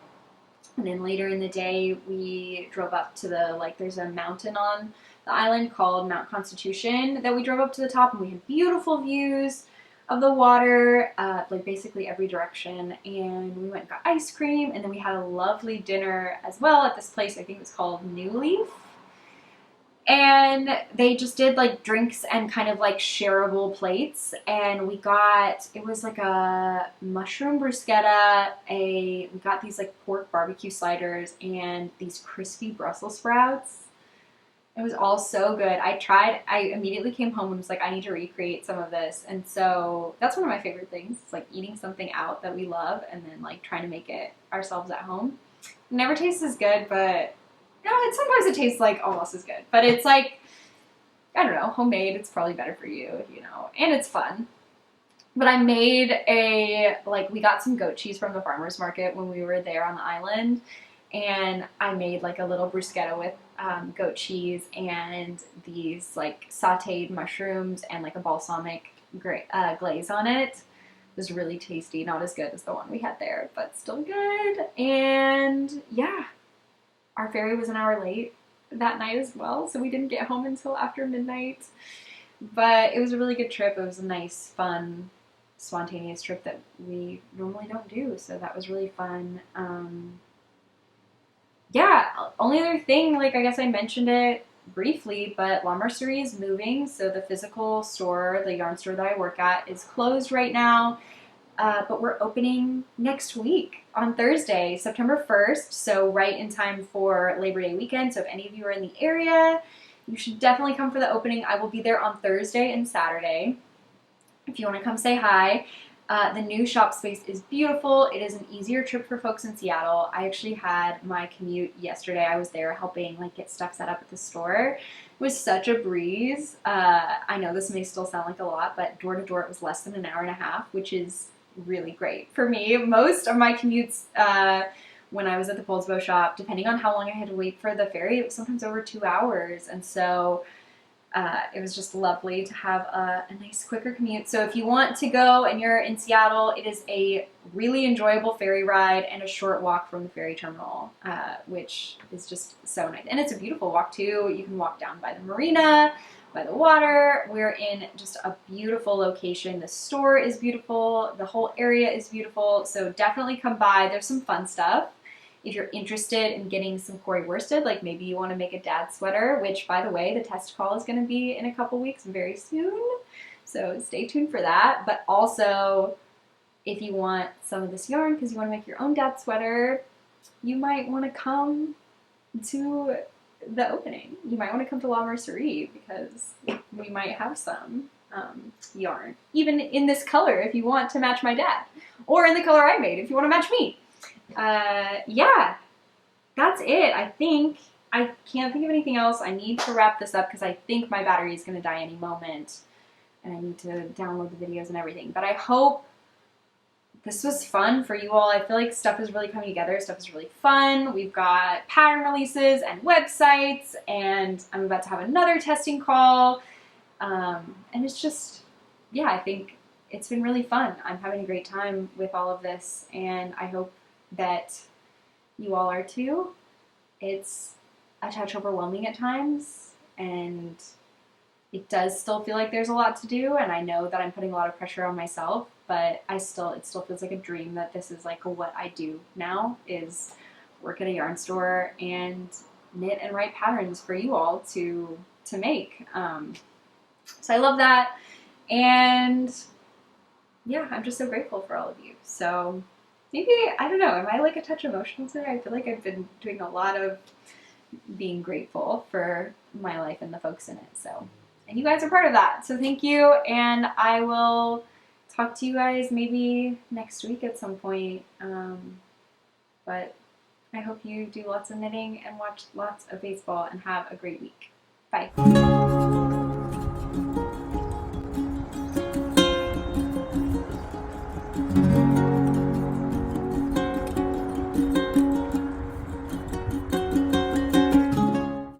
And then later in the day, we drove up to there's a mountain on the island called Mount Constitution that we drove up to the top, and we had beautiful views of the water, like basically every direction. And we went and got ice cream, and then we had a lovely dinner as well at this place. I think it was called New Leaf. And they just did like drinks and kind of like shareable plates. And we got, it was like a mushroom bruschetta, we got these like pork barbecue sliders and these crispy Brussels sprouts. It was all so good. I immediately came home and was like, I need to recreate some of this. And so that's one of my favorite things. It's like eating something out that we love and then like trying to make it ourselves at home. It never tastes as good, but sometimes it tastes like almost as good. But it's like, I don't know, homemade, it's probably better for you, and it's fun. But I made we got some goat cheese from the farmer's market when we were there on the island, and I made like a little bruschetta with goat cheese and these like sauteed mushrooms and like a balsamic glaze on it. It was really tasty, not as good as the one we had there, but still good. And yeah, our ferry was an hour late, that night as well, so we didn't get home until after midnight. But it was a really good trip. It was a nice, fun, spontaneous trip that we normally don't do, so that was really fun. Yeah, only other thing, like I guess I mentioned it briefly, but La Mercerie is moving, so the physical store, the yarn store that I work at, is closed right now. But we're opening next week on Thursday, September 1st, so right in time for Labor Day weekend. So if any of you are in the area, you should definitely come for the opening. I will be there on Thursday and Saturday if you want to come say hi. The new shop space is beautiful. It is an easier trip for folks in Seattle. I actually had my commute yesterday. I was there helping get stuff set up at the store. It was such a breeze. I know this may still sound like a lot, but door to door it was less than an hour and a half, which is really great for me. Most of my commutes when I was at the Polsbo shop, depending on how long I had to wait for the ferry, it was sometimes over 2 hours. And so it was just lovely to have a nice, quicker commute. So if you want to go and you're in Seattle, it is a really enjoyable ferry ride and a short walk from the ferry terminal, which is just so nice. And it's a beautiful walk too. You can walk down by the marina, by the water. We're in just a beautiful location. The store is beautiful. The whole area is beautiful. So definitely come by. There's some fun stuff. If you're interested in getting some Corrie worsted, like maybe you want to make a dad sweater, which by the way, the test call is going to be in a couple weeks very soon. So stay tuned for that. But also, if you want some of this yarn because you want to make your own dad sweater, you might want to come to the opening. You might want to come to La Mercerie because we might have some yarn. Even in this color if you want to match my dad. Or in the color I made if you want to match me. Yeah, that's it. I can't think of anything else. I need to wrap this up because I think my battery is going to die any moment and I need to download the videos and everything. But I hope this was fun for you all. I feel like stuff is really coming together. Stuff is really fun. We've got pattern releases and websites, and I'm about to have another testing call. And it's just, yeah, I think it's been really fun. I'm having a great time with all of this, and I hope that you all are too. It's a touch overwhelming at times, and it does still feel like there's a lot to do, and I know that I'm putting a lot of pressure on myself, but it still feels like a dream that this is like what I do now, is work at a yarn store and knit and write patterns for you all to make. So I love that, and yeah, I'm just so grateful for all of you. So maybe, I don't know, am I like a touch emotional today? I feel like I've been doing a lot of being grateful for my life and the folks in it. So, and you guys are part of that. So thank you, and I will talk to you guys maybe next week at some point. But I hope you do lots of knitting and watch lots of baseball and have a great week. Bye.